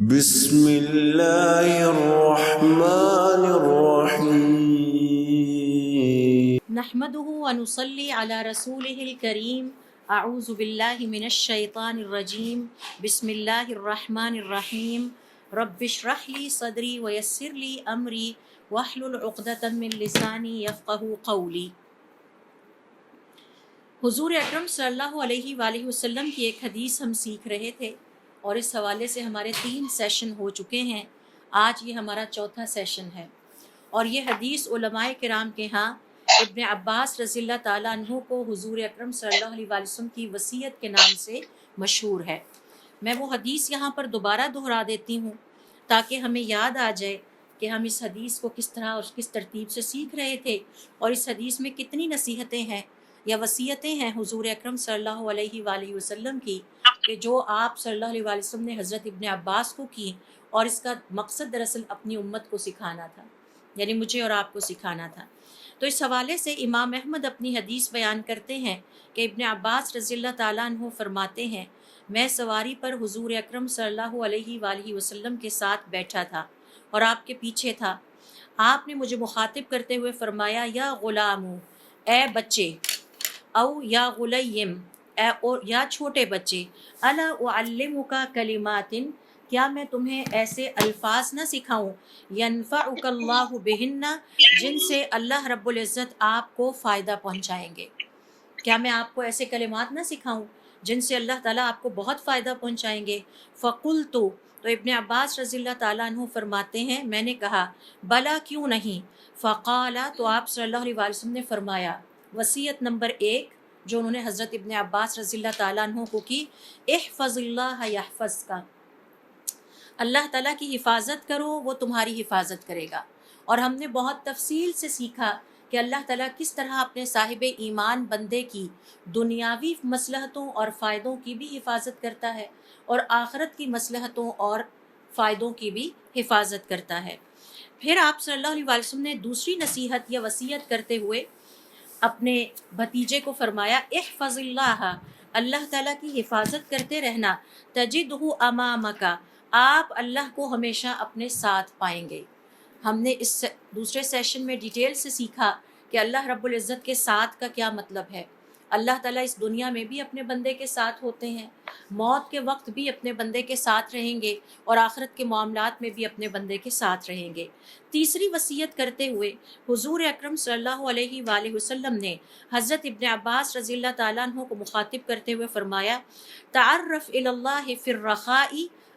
بسم اللہ الرحمن الرحیم نحمده ونصلي على رسوله الكريم اعوذ باللہ من الشیطان الرجیم بسم اللہ الرحمن الرحیم رب اشرح لي صدری ويسر لي امری واحلل عقدۃ من لسانی یفقهوا قولی۔ حضور اکرم صلی اللہ علیہ وآلہ وسلم کی ایک حدیث ہم سیکھ رہے تھے اور اس حوالے سے ہمارے 3 سیشن ہو چکے ہیں۔ آج یہ ہمارا 4تھا سیشن ہے اور یہ حدیث علماء کرام کے ہاں ابن عباس رضی اللہ تعالیٰ عنہ کو حضور اکرم صلی اللہ علیہ وسلم کی وصیت کے نام سے مشہور ہے۔ میں وہ حدیث یہاں پر دوبارہ دہرا دیتی ہوں تاکہ ہمیں یاد آ جائے کہ ہم اس حدیث کو کس طرح اور کس ترتیب سے سیکھ رہے تھے اور اس حدیث میں کتنی نصیحتیں ہیں یا وصیتیں ہیں حضور اکرم صلی اللہ علیہ وآلہ وسلم کی کہ جو آپ صلی اللہ علیہ وآلہ وسلم نے حضرت ابن عباس کو کی، اور اس کا مقصد دراصل اپنی امت کو سکھانا تھا، یعنی مجھے اور آپ کو سکھانا تھا۔ تو اس حوالے سے امام احمد اپنی حدیث بیان کرتے ہیں کہ ابن عباس رضی اللہ تعالیٰ عنہ فرماتے ہیں، میں سواری پر حضور اکرم صلی اللہ علیہ وآلہ وسلم کے ساتھ بیٹھا تھا اور آپ کے پیچھے تھا۔ آپ نے مجھے مخاطب کرتے ہوئے فرمایا، یا غلام، اے بچے، او یا غلیم، اور یا چھوٹے بچے، الا اعلمک کلمات، کیا میں تمہیں ایسے الفاظ نہ سکھاؤں، ینفعک اللہ بہن، جن سے اللہ رب العزت آپ کو فائدہ پہنچائیں گے۔ کیا میں آپ کو ایسے کلمات نہ سکھاؤں جن سے اللہ تعالیٰ آپ کو بہت فائدہ پہنچائیں گے؟ فقلت، تو ابن عباس رضی اللہ تعالیٰ عنہ فرماتے ہیں میں نے کہا، بلا کیوں نہیں۔ فقال، تو آپ صلی اللہ علیہ وسلم نے فرمایا، وصیت نمبر 1 جو انہوں نے حضرت ابن عباس رضی اللہ تعالیٰ عنہ کو کی، احفظ اللہ یحفظک، اللہ تعالیٰ کی حفاظت کرو وہ تمہاری حفاظت کرے گا۔ اور ہم نے بہت تفصیل سے سیکھا کہ اللہ تعالیٰ کس طرح اپنے صاحب ایمان بندے کی دنیاوی مصلحتوں اور فائدوں کی بھی حفاظت کرتا ہے اور آخرت کی مصلحتوں اور فائدوں کی بھی حفاظت کرتا ہے۔ پھر آپ صلی اللہ علیہ وسلم نے دوسری نصیحت یا وصیت کرتے ہوئے اپنے بھتیجے کو فرمایا، احفظ اللہ، اللہ تعالیٰ کی حفاظت کرتے رہنا، تجدہ امامک، آپ اللہ کو ہمیشہ اپنے ساتھ پائیں گے۔ ہم نے اس دوسرے سیشن میں ڈیٹیل سے سیکھا کہ اللہ رب العزت کے ساتھ کا کیا مطلب ہے۔ اللہ تعالیٰ اس دنیا میں بھی اپنے بندے کے ساتھ ہوتے ہیں، موت کے وقت بھی اپنے بندے کے ساتھ رہیں گے اور آخرت کے معاملات میں بھی اپنے بندے کے ساتھ رہیں گے۔ تیسری وصیت کرتے ہوئے حضور اکرم صلی اللہ علیہ وآلہ وسلم نے حضرت ابن عباس رضی اللہ تعالیٰ عنہ کو مخاطب کرتے ہوئے فرمایا، تعرف الی اللہ فی الرخاء،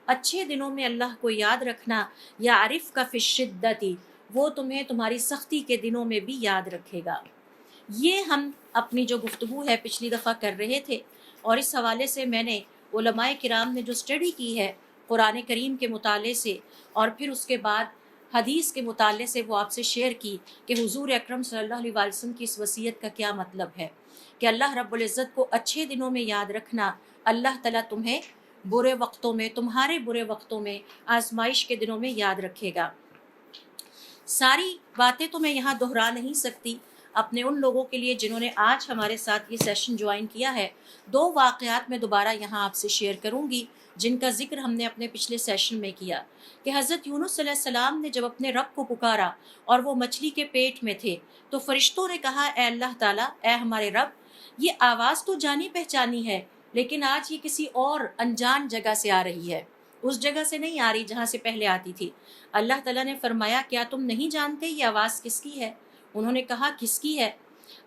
اچھے دنوں میں اللہ کو یاد رکھنا، یعرفک فی الشدۃ، وہ تمہیں تمہاری سختی کے دنوں میں بھی یاد رکھے گا۔ یہ ہم اپنی جو گفتگو ہے پچھلی دفعہ کر رہے تھے اور اس حوالے سے میں نے علماء کرام نے جو اسٹڈی کی ہے قرآن کریم کے مطالعے سے اور پھر اس کے بعد حدیث کے مطالعے سے، وہ آپ سے شیئر کی کہ حضور اکرم صلی اللہ علیہ وسلم کی اس وصیت کا کیا مطلب ہے کہ اللہ رب العزت کو اچھے دنوں میں یاد رکھنا، اللہ تعالیٰ تمہیں برے وقتوں میں، تمہارے برے وقتوں میں، آزمائش کے دنوں میں یاد رکھے گا۔ ساری باتیں تو میں یہاں دہرا نہیں سکتی، اپنے ان لوگوں کے لیے جنہوں نے آج ہمارے ساتھ یہ سیشن جوائن کیا ہے 2 واقعات میں دوبارہ یہاں آپ سے شیئر کروں گی جن کا ذکر ہم نے اپنے پچھلے سیشن میں کیا کہ حضرت یونس علیہ السلام نے جب اپنے رب کو پکارا اور وہ مچھلی کے پیٹ میں تھے تو فرشتوں نے کہا، اے اللہ تعالیٰ، اے ہمارے رب، یہ آواز تو جانی پہچانی ہے لیکن آج یہ کسی اور انجان جگہ سے آ رہی ہے، اس جگہ سے نہیں آ رہی جہاں سے پہلے آتی تھی۔ اللہ تعالیٰ نے فرمایا، کیا تم نہیں جانتے یہ آواز کس کی ہے؟ انہوں نے کہا، کس کی ہے؟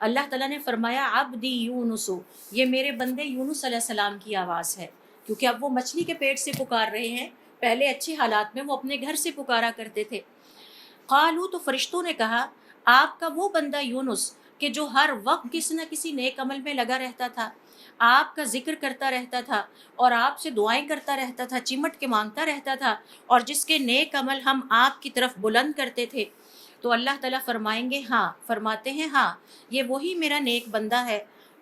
اللہ تعالیٰ نے فرمایا، عبدی یونس، یہ میرے بندے یونس علیہ السلام کی آواز ہے، کیونکہ اب وہ مچھلی کے پیٹ سے پکار رہے ہیں، پہلے اچھے حالات میں وہ اپنے گھر سے پکارا کرتے تھے۔ قالو، تو فرشتوں نے کہا، آپ کا وہ بندہ یونس کہ جو ہر وقت کسی نہ کسی نیک عمل میں لگا رہتا تھا، آپ کا ذکر کرتا رہتا تھا اور آپ سے دعائیں کرتا رہتا تھا، چمٹ کے مانگتا رہتا تھا، اور جس کے نیک عمل ہم آپ کی طرف بلند کرتے تھے، تو اللہ تعالیٰ فرمائیں گے ہاں، فرماتے ہیں ہاں، یہ وہی میرا نیک بندہ ہے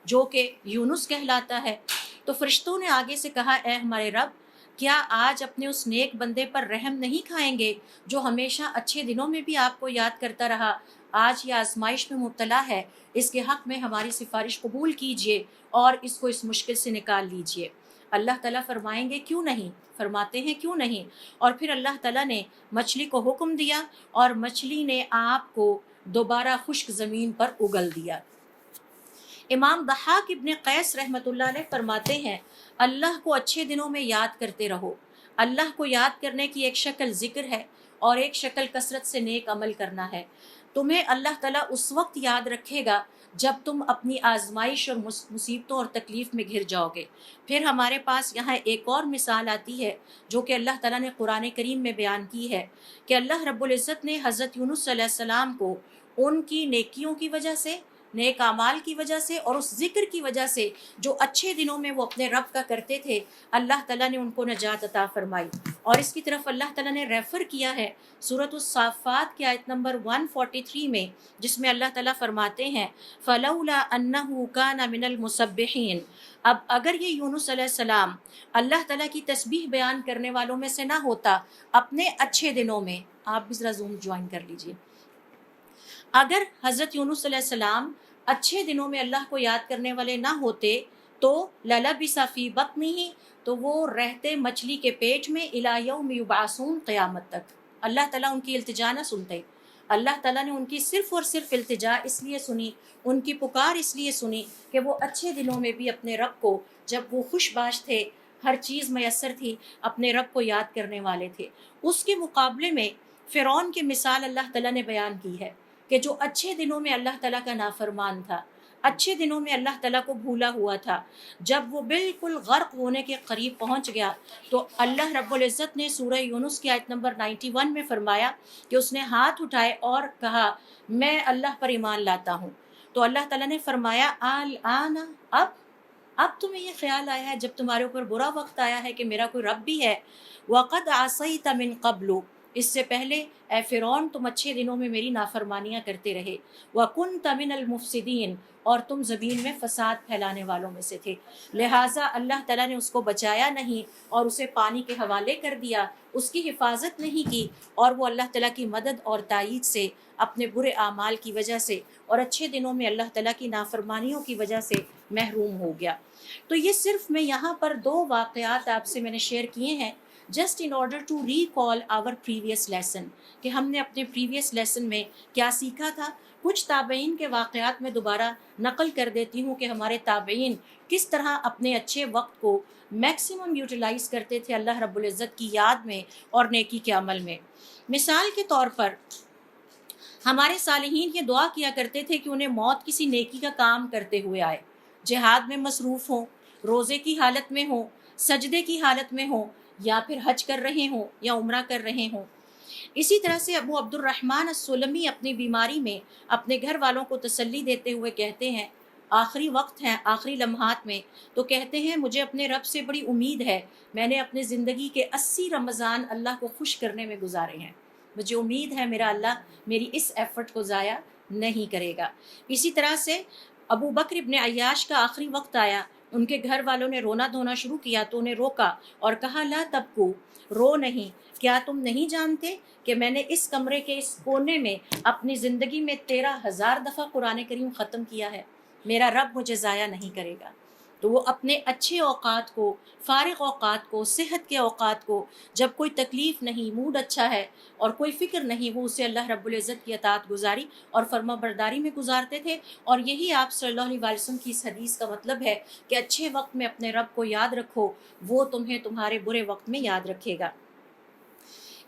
جو کہ یونس کہلاتا ہے۔ تو فرشتوں نے آگے سے کہا، اے ہمارے رب، کیا آج اپنے اس نیک بندے پر رحم نہیں کھائیں گے جو ہمیشہ اچھے دنوں میں بھی آپ کو یاد کرتا رہا، آج یہ آزمائش میں مبتلا ہے، اس کے حق میں ہماری سفارش قبول کیجئے اور اس کو اس مشکل سے نکال لیجئے۔ اللہ تعالیٰ فرمائیں گے کیوں نہیں، فرماتے ہیں کیوں نہیں، اور پھر اللہ تعالیٰ نے مچھلی کو حکم دیا اور مچھلی نے آپ کو دوبارہ خشک زمین پر اگل دیا۔ امام ضحاک ابن قیس رحمۃ اللہ علیہ فرماتے ہیں اللہ کو اچھے دنوں میں یاد کرتے رہو۔ اللہ کو یاد کرنے کی ایک شکل ذکر ہے اور ایک شکل کثرت سے نیک عمل کرنا ہے۔ تمہیں اللہ تعالیٰ اس وقت یاد رکھے گا جب تم اپنی آزمائش اور مصیبتوں اور تکلیف میں گھر جاؤ گے۔ پھر ہمارے پاس یہاں ایک اور مثال آتی ہے جو کہ اللہ تعالیٰ نے قرآن کریم میں بیان کی ہے کہ اللہ رب العزت نے حضرت یونس صلی اللہ علیہ السلام کو ان کی نیکیوں کی وجہ سے، نیک اعمال کی وجہ سے اور اس ذکر کی وجہ سے جو اچھے دنوں میں وہ اپنے رب کا کرتے تھے، اللہ تعالیٰ نے ان کو نجات عطا فرمائی۔ اور اس کی طرف اللہ تعالیٰ نے ریفر کیا ہے سورۃ الصافات کی آیت نمبر 143 میں، جس میں اللہ تعالیٰ فرماتے ہیں فَلَوْلَا أَنَّهُ كَانَ مِنَ الْمُسَبِّحِينَ۔ اب اگر یہ یونس علیہ السلام اللہ تعالیٰ کی تسبیح بیان کرنے والوں میں سے نہ ہوتا اپنے اچھے دنوں میں، آپ بھی ذرا زوم جوائن کر لیجئے، اگر حضرت یونس علیہ السلام اچھے دنوں میں اللہ کو یاد کرنے والے نہ ہوتے تو لَلَبِثَ فِي بَطْنِهِ، تو وہ رہتے مچھلی کے پیٹ میں اِلَى يَوْمِ يُبْعَثُونَ، قیامت تک۔ اللہ تعالیٰ ان کی التجا نہ سنتے، اللہ تعالیٰ نے ان کی صرف اور صرف التجا اس لیے سنی، ان کی پکار اس لیے سنی کہ وہ اچھے دنوں میں بھی اپنے رب کو، جب وہ خوش باش تھے، ہر چیز میسر تھی، اپنے رب کو یاد کرنے والے تھے۔ اس کے مقابلے میں فرعون کی مثال اللہ تعالیٰ نے بیان کی ہے کہ جو اچھے دنوں میں اللہ تعالیٰ کا نافرمان تھا، اچھے دنوں میں اللہ تعالیٰ کو بھولا ہوا تھا، جب وہ بالکل غرق ہونے کے قریب پہنچ گیا تو اللہ رب العزت نے سورہ یونس کی آیت نمبر 91 میں فرمایا کہ اس نے ہاتھ اٹھائے اور کہا میں اللہ پر ایمان لاتا ہوں۔ تو اللہ تعالیٰ نے فرمایا الآن، اب تمہیں یہ خیال آیا ہے جب تمہارے اوپر برا وقت آیا ہے کہ میرا کوئی رب بھی ہے، وَقَدْ عَصَيْتَ مِن قَبْلُ، اس سے پہلے اے فرعون تم اچھے دنوں میں میری نافرمانیاں کرتے رہے، وَكُنْتَ مِنَ الْمُفْسِدِينَ، اور تم زمین میں فساد پھیلانے والوں میں سے تھے، لہٰذا اللہ تعالیٰ نے اس کو بچایا نہیں اور اسے پانی کے حوالے کر دیا، اس کی حفاظت نہیں کی، اور وہ اللہ تعالیٰ کی مدد اور تائید سے اپنے برے اعمال کی وجہ سے اور اچھے دنوں میں اللہ تعالیٰ کی نافرمانیوں کی وجہ سے محروم ہو گیا۔ تو یہ صرف میں یہاں پر 2 واقعات آپ سے میں نے شیئر کیے ہیں just in order to recall our previous lesson, کہ ہم نے اپنے پریویس لیسن میں کیا سیکھا تھا۔ کچھ تابعین کے واقعات میں دوبارہ نقل کر دیتی ہوں کہ ہمارے تابعین کس طرح اپنے اچھے وقت کو میکسیمم یوٹیلائز کرتے تھے اللہ رب العزت کی یاد میں اور نیکی کے عمل میں۔ مثال کے طور پر ہمارے صالحین یہ دعا کیا کرتے تھے کہ انہیں موت کسی نیکی کا کام کرتے ہوئے آئے، جہاد میں مصروف ہوں، روزے کی حالت میں ہوں، سجدے کی حالت میں ہوں، یا پھر حج کر رہے ہوں یا عمرہ کر رہے ہوں۔ اسی طرح سے ابو عبد الرحمن السلمی اپنی بیماری میں اپنے گھر والوں کو تسلی دیتے ہوئے کہتے ہیں، آخری وقت ہے، آخری لمحات میں، تو کہتے ہیں مجھے اپنے رب سے بڑی امید ہے، میں نے اپنے زندگی کے 80 رمضان اللہ کو خوش کرنے میں گزارے ہیں، مجھے امید ہے میرا اللہ میری اس ایفرٹ کو ضائع نہیں کرے گا۔ اسی طرح سے ابو بکر ابن عیاش کا آخری وقت آیا، ان کے گھر والوں نے رونا دھونا شروع کیا تو انہیں روکا اور کہا لا تبکو، رو نہیں، کیا تم نہیں جانتے کہ میں نے اس کمرے کے اس کونے میں اپنی زندگی میں 13,000 دفعہ قرآن کریم ختم کیا ہے، میرا رب مجھے ضائع نہیں کرے گا۔ تو وہ اپنے اچھے اوقات کو، فارغ اوقات کو، صحت کے اوقات کو، جب کوئی تکلیف نہیں، موڈ اچھا ہے اور کوئی فکر نہیں، وہ اسے اللہ رب العزت کی اطاعت گزاری اور فرما برداری میں گزارتے تھے۔ اور یہی آپ صلی اللہ علیہ وسلم کی اس حدیث کا مطلب ہے کہ اچھے وقت میں اپنے رب کو یاد رکھو، وہ تمہیں تمہارے برے وقت میں یاد رکھے گا۔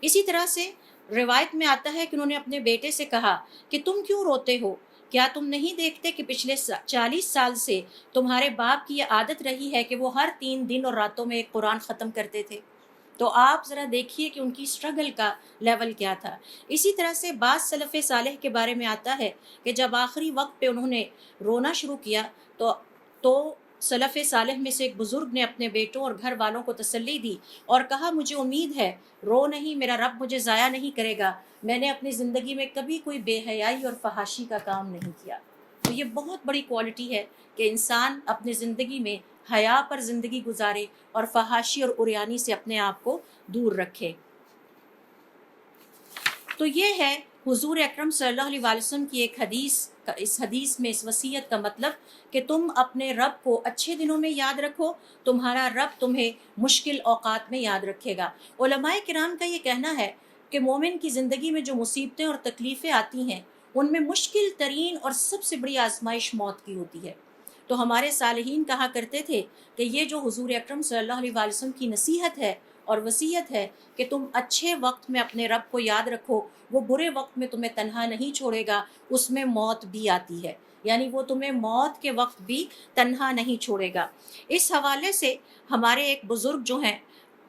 اسی طرح سے روایت میں آتا ہے کہ انہوں نے اپنے بیٹے سے کہا کہ تم کیوں روتے ہو؟ کیا تم نہیں دیکھتے کہ پچھلے 40 سال سے تمہارے باپ کی یہ عادت رہی ہے کہ وہ ہر 3 دن اور راتوں میں ایک قرآن ختم کرتے تھے؟ تو آپ ذرا دیکھیے کہ ان کی سٹرگل کا لیول کیا تھا۔ اسی طرح سے بعض سلف صالح کے بارے میں آتا ہے کہ جب آخری وقت پہ انہوں نے رونا شروع کیا تو سلف صالح میں سے ایک بزرگ نے اپنے بیٹوں اور گھر والوں کو تسلی دی اور کہا مجھے امید ہے، رو نہیں، میرا رب مجھے ضائع نہیں کرے گا، میں نے اپنی زندگی میں کبھی کوئی بے حیائی اور فحاشی کا کام نہیں کیا۔ تو یہ بہت بڑی کوالٹی ہے کہ انسان اپنی زندگی میں حیا پر زندگی گزارے اور فحاشی اور عریانی سے اپنے آپ کو دور رکھے۔ تو یہ ہے حضور اکرم صلی اللہ علیہ وسلم کی ایک اس حدیث میں اس وصیت کا مطلب کہ تم اپنے رب کو اچھے دنوں میں یاد رکھو، تمہارا رب تمہیں مشکل اوقات میں یاد رکھے گا۔ علماء کرام کا یہ کہنا ہے کہ مومن کی زندگی میں جو مصیبتیں اور تکلیفیں آتی ہیں ان میں مشکل ترین اور سب سے بڑی آزمائش موت کی ہوتی ہے۔ تو ہمارے صالحین کہا کرتے تھے کہ یہ جو حضور اکرم صلی اللہ علیہ وسلم کی نصیحت ہے اور وصیت ہے کہ تم اچھے وقت میں اپنے رب کو یاد رکھو، وہ برے وقت میں تمہیں تنہا نہیں چھوڑے گا، اس میں موت بھی آتی ہے، یعنی وہ تمہیں موت کے وقت بھی تنہا نہیں چھوڑے گا۔ اس حوالے سے ہمارے ایک بزرگ جو ہیں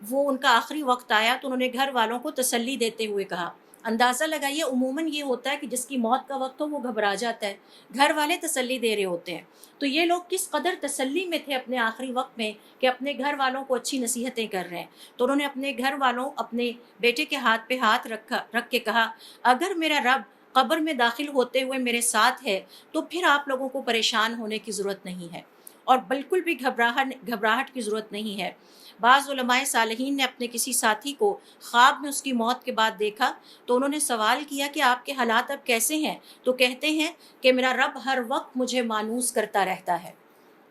وہ ان کا آخری وقت آیا تو انہوں نے گھر والوں کو تسلی دیتے ہوئے کہا، اندازہ لگائیے عموماً یہ ہوتا ہے کہ جس کی موت کا وقت ہو وہ گھبرا جاتا ہے، گھر والے تسلی دے رہے ہوتے ہیں، تو یہ لوگ کس قدر تسلی میں تھے اپنے آخری وقت میں کہ اپنے گھر والوں کو اچھی نصیحتیں کر رہے ہیں۔ تو انہوں نے اپنے گھر والوں، اپنے بیٹے کے ہاتھ پہ ہاتھ رکھ کے کہا، اگر میرا رب قبر میں داخل ہوتے ہوئے میرے ساتھ ہے تو پھر آپ لوگوں کو پریشان ہونے کی ضرورت نہیں ہے اور بالکل بھی گھبراہٹ کی ضرورت نہیں ہے۔ بعض علماء صالحین نے اپنے کسی ساتھی کو خواب میں اس کی موت کے بعد دیکھا تو انہوں نے سوال کیا کہ آپ کے حالات اب کیسے ہیں؟ تو کہتے ہیں کہ میرا رب ہر وقت مجھے مانوس کرتا رہتا ہے،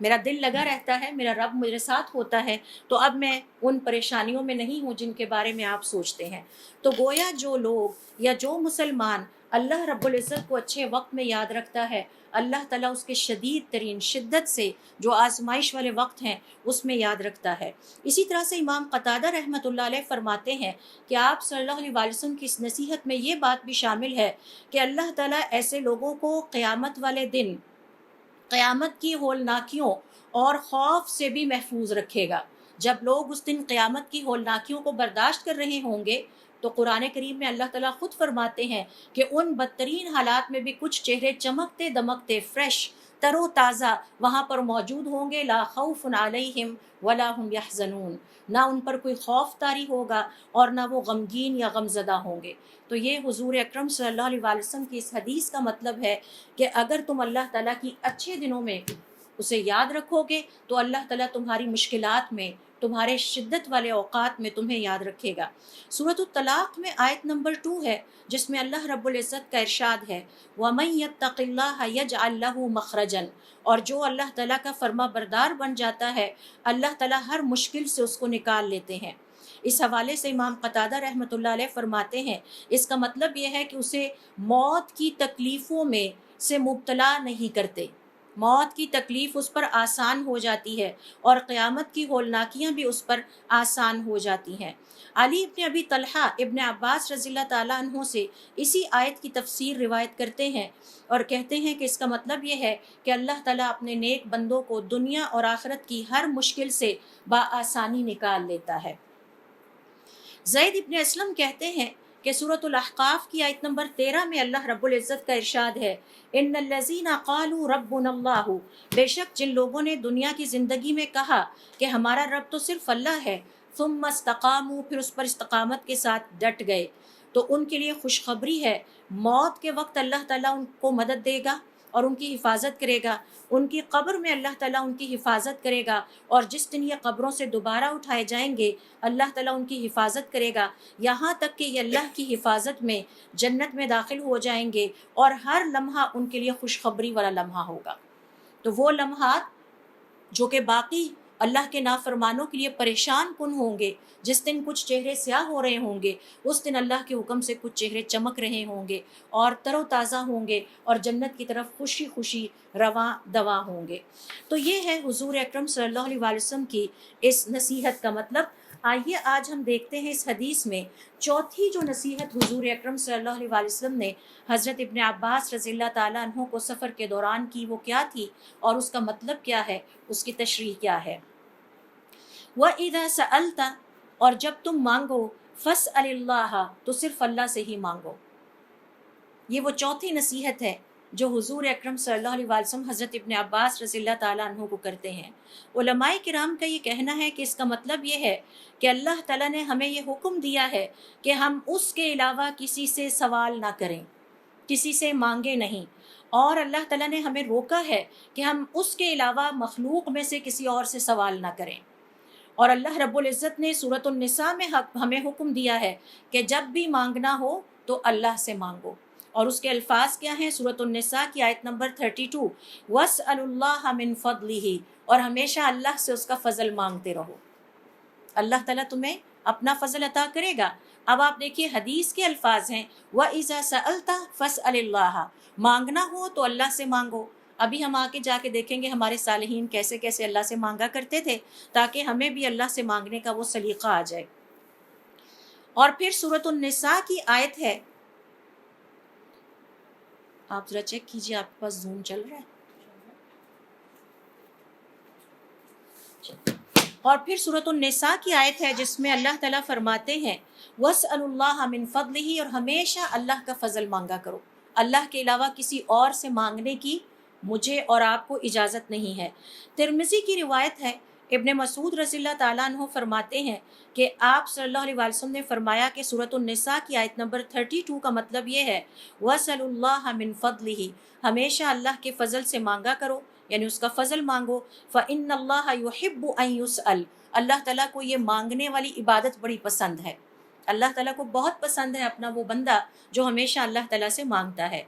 میرا دل لگا رہتا ہے، میرا رب میرے ساتھ ہوتا ہے، تو اب میں ان پریشانیوں میں نہیں ہوں جن کے بارے میں آپ سوچتے ہیں۔ تو گویا جو لوگ یا جو مسلمان اللہ رب العزت کو اچھے وقت میں یاد رکھتا ہے، اللہ تعالیٰ اس کے شدید ترین شدت سے جو آزمائش والے وقت ہیں اس میں یاد رکھتا ہے۔ اسی طرح سے امام قتادہ رحمۃ اللہ علیہ فرماتے ہیں کہ آپ صلی اللہ علیہ وسلم کی اس نصیحت میں یہ بات بھی شامل ہے کہ اللہ تعالیٰ ایسے لوگوں کو قیامت والے دن قیامت کی ہولناکیوں اور خوف سے بھی محفوظ رکھے گا۔ جب لوگ اس دن قیامت کی ہولناکیوں کو برداشت کر رہے ہوں گے تو قرآن کریم میں اللہ تعالیٰ خود فرماتے ہیں کہ ان بدترین حالات میں بھی کچھ چہرے چمکتے دمکتے فریش تر و تازہ وہاں پر موجود ہوں گے، لا خوف علیہم ولا هم یحزنون، نہ ان پر کوئی خوف طاری ہوگا اور نہ وہ غمگین یا غمزدہ ہوں گے۔ تو یہ حضور اکرم صلی اللہ علیہ وسلم کی اس حدیث کا مطلب ہے کہ اگر تم اللہ تعالیٰ کی اچھے دنوں میں اسے یاد رکھو گے تو اللہ تعالیٰ تمہاری مشکلات میں، تمہارے شدت والے اوقات میں تمہیں یاد رکھے گا۔ سورۃ الطلاق میں آیت نمبر 2 ہے جس میں اللہ رب العزت کا ارشاد ہے، وَمَن يَتَّقِ اللَّهَ يَجْعَل لَّهُ مَخْرَجًا، اور جو اللہ تعالیٰ کا فرما بردار بن جاتا ہے اللہ تعالیٰ ہر مشکل سے اس کو نکال لیتے ہیں۔ اس حوالے سے امام قتادہ رحمۃ اللہ علیہ فرماتے ہیں اس کا مطلب یہ ہے کہ اسے موت کی تکلیفوں میں سے مبتلا نہیں کرتے، موت کی تکلیف اس پر آسان ہو جاتی ہے اور قیامت کی ہولناکیاں بھی اس پر آسان ہو جاتی ہیں۔ علی ابن ابی طلحہ ابن عباس رضی اللہ تعالیٰ عنہ سے اسی آیت کی تفسیر روایت کرتے ہیں اور کہتے ہیں کہ اس کا مطلب یہ ہے کہ اللہ تعالیٰ اپنے نیک بندوں کو دنیا اور آخرت کی ہر مشکل سے بآسانی نکال لیتا ہے۔ زید ابن اسلم کہتے ہیں کہ سورۃ الاحقاف کی آیت نمبر 13 میں اللہ رب العزت کا ارشاد ہے، ان الذین قالوا ربنا اللہ، بے شک جن لوگوں نے دنیا کی زندگی میں کہا کہ ہمارا رب تو صرف اللہ ہے، ثم استقاموا، پھر اس پر استقامت کے ساتھ ڈٹ گئے، تو ان کے لیے خوشخبری ہے، موت کے وقت اللہ تعالیٰ ان کو مدد دے گا اور ان کی حفاظت کرے گا، ان کی قبر میں اللہ تعالیٰ ان کی حفاظت کرے گا، اور جس دن یہ قبروں سے دوبارہ اٹھائے جائیں گے اللہ تعالیٰ ان کی حفاظت کرے گا، یہاں تک کہ یہ اللہ کی حفاظت میں جنت میں داخل ہو جائیں گے، اور ہر لمحہ ان کے لیے خوشخبری والا لمحہ ہوگا۔ تو وہ لمحات جو کہ باقی اللہ کے نافرمانوں کے لیے پریشان کن ہوں گے، جس دن کچھ چہرے سیاہ ہو رہے ہوں گے، اس دن اللہ کے حکم سے کچھ چہرے چمک رہے ہوں گے اور تر و تازہ ہوں گے اور جنت کی طرف خوشی خوشی رواں دواں ہوں گے۔ تو یہ ہے حضور اکرم صلی اللہ علیہ وسلم کی اس نصیحت کا مطلب۔ آئیے آج ہم دیکھتے ہیں اس حدیث میں چوتھی جو نصیحت حضور اکرم صلی اللہ علیہ وسلم نے حضرت ابن عباس رضی اللہ تعالیٰ عنہ کو سفر کے دوران کی وہ کیا تھی اور اس کا مطلب کیا ہے، اس کی تشریح کیا ہے۔ وَإِذَا سَأَلْتَ، اور جب تم مانگو، فَاسْأَلِ اللَّهَ، تو صرف اللہ سے ہی مانگو۔ یہ وہ چوتھی نصیحت ہے جو حضور اکرم صلی اللہ علیہ وسلم حضرت ابن عباس رضی اللہ تعالیٰ عنہ کو کرتے ہیں۔ علماء کرام کا یہ کہنا ہے کہ اس کا مطلب یہ ہے کہ اللہ تعالیٰ نے ہمیں یہ حکم دیا ہے کہ ہم اس کے علاوہ کسی سے سوال نہ کریں، کسی سے مانگے نہیں، اور اللہ تعالیٰ نے ہمیں روکا ہے کہ ہم اس کے علاوہ مخلوق میں سے کسی اور سے سوال نہ کریں۔ اور اللہ رب العزت نے سورۃ النساء میں ہمیں حکم دیا ہے کہ جب بھی مانگنا ہو تو اللہ سے مانگو۔ اور اس کے الفاظ کیا ہیں؟ سورۃ النساء کی آیت نمبر 32، وَاسْأَلُوا اللَّهَ مِن فَضْلِهِ، اور ہمیشہ اللہ سے اس کا فضل مانگتے رہو، اللہ تعالیٰ تمہیں اپنا فضل عطا کرے گا۔ اب آپ دیکھیے حدیث کے الفاظ ہیں وَإِذَا سَأَلْتَ فَاسْأَلِ اللَّهَ، مانگنا ہو تو اللہ سے مانگو۔ ابھی ہم آگے جا کے دیکھیں گے ہمارے صالحین کیسے کیسے اللہ سے مانگا کرتے تھے، تاکہ ہمیں بھی اللہ سے مانگنے کا وہ سلیقہ آ جائے۔ اور پھر سورۃ النساء کی آیت ہے، آپ ذرا چیک کیجئے آپ کے پاس زوم چل رہا ہے، اور پھر سورۃ النساء کی آیت ہے جس میں اللہ تعالیٰ فرماتے ہیں وَاسْأَلُوا اللَّهَ مِن فَضْلِهِ، اور ہمیشہ اللہ کا فضل مانگا کرو، اللہ کے علاوہ کسی اور سے مانگنے کی مجھے اور آپ کو اجازت نہیں ہے۔ ترمذی کی روایت ہے، ابن مسعود رضی اللہ تعالیٰ عنہ فرماتے ہیں کہ آپ صلی اللہ علیہ وسلم نے فرمایا کہ سورۃ النساء کی آیت نمبر 32 کا مطلب یہ ہے وَاسْأَلُوا اللَّهَ مِن فَضْلِهِ، ہمیشہ اللہ کے فضل سے مانگا کرو، یعنی اس کا فضل مانگو۔ فَإِنَّ اللَّهَ يُحِبُّ أَن يُسْأَلَ، اللہ تعالیٰ کو یہ مانگنے والی عبادت بڑی پسند ہے، اللہ تعالیٰ کو بہت پسند ہے اپنا وہ بندہ جو ہمیشہ اللہ تعالیٰ سے مانگتا ہے۔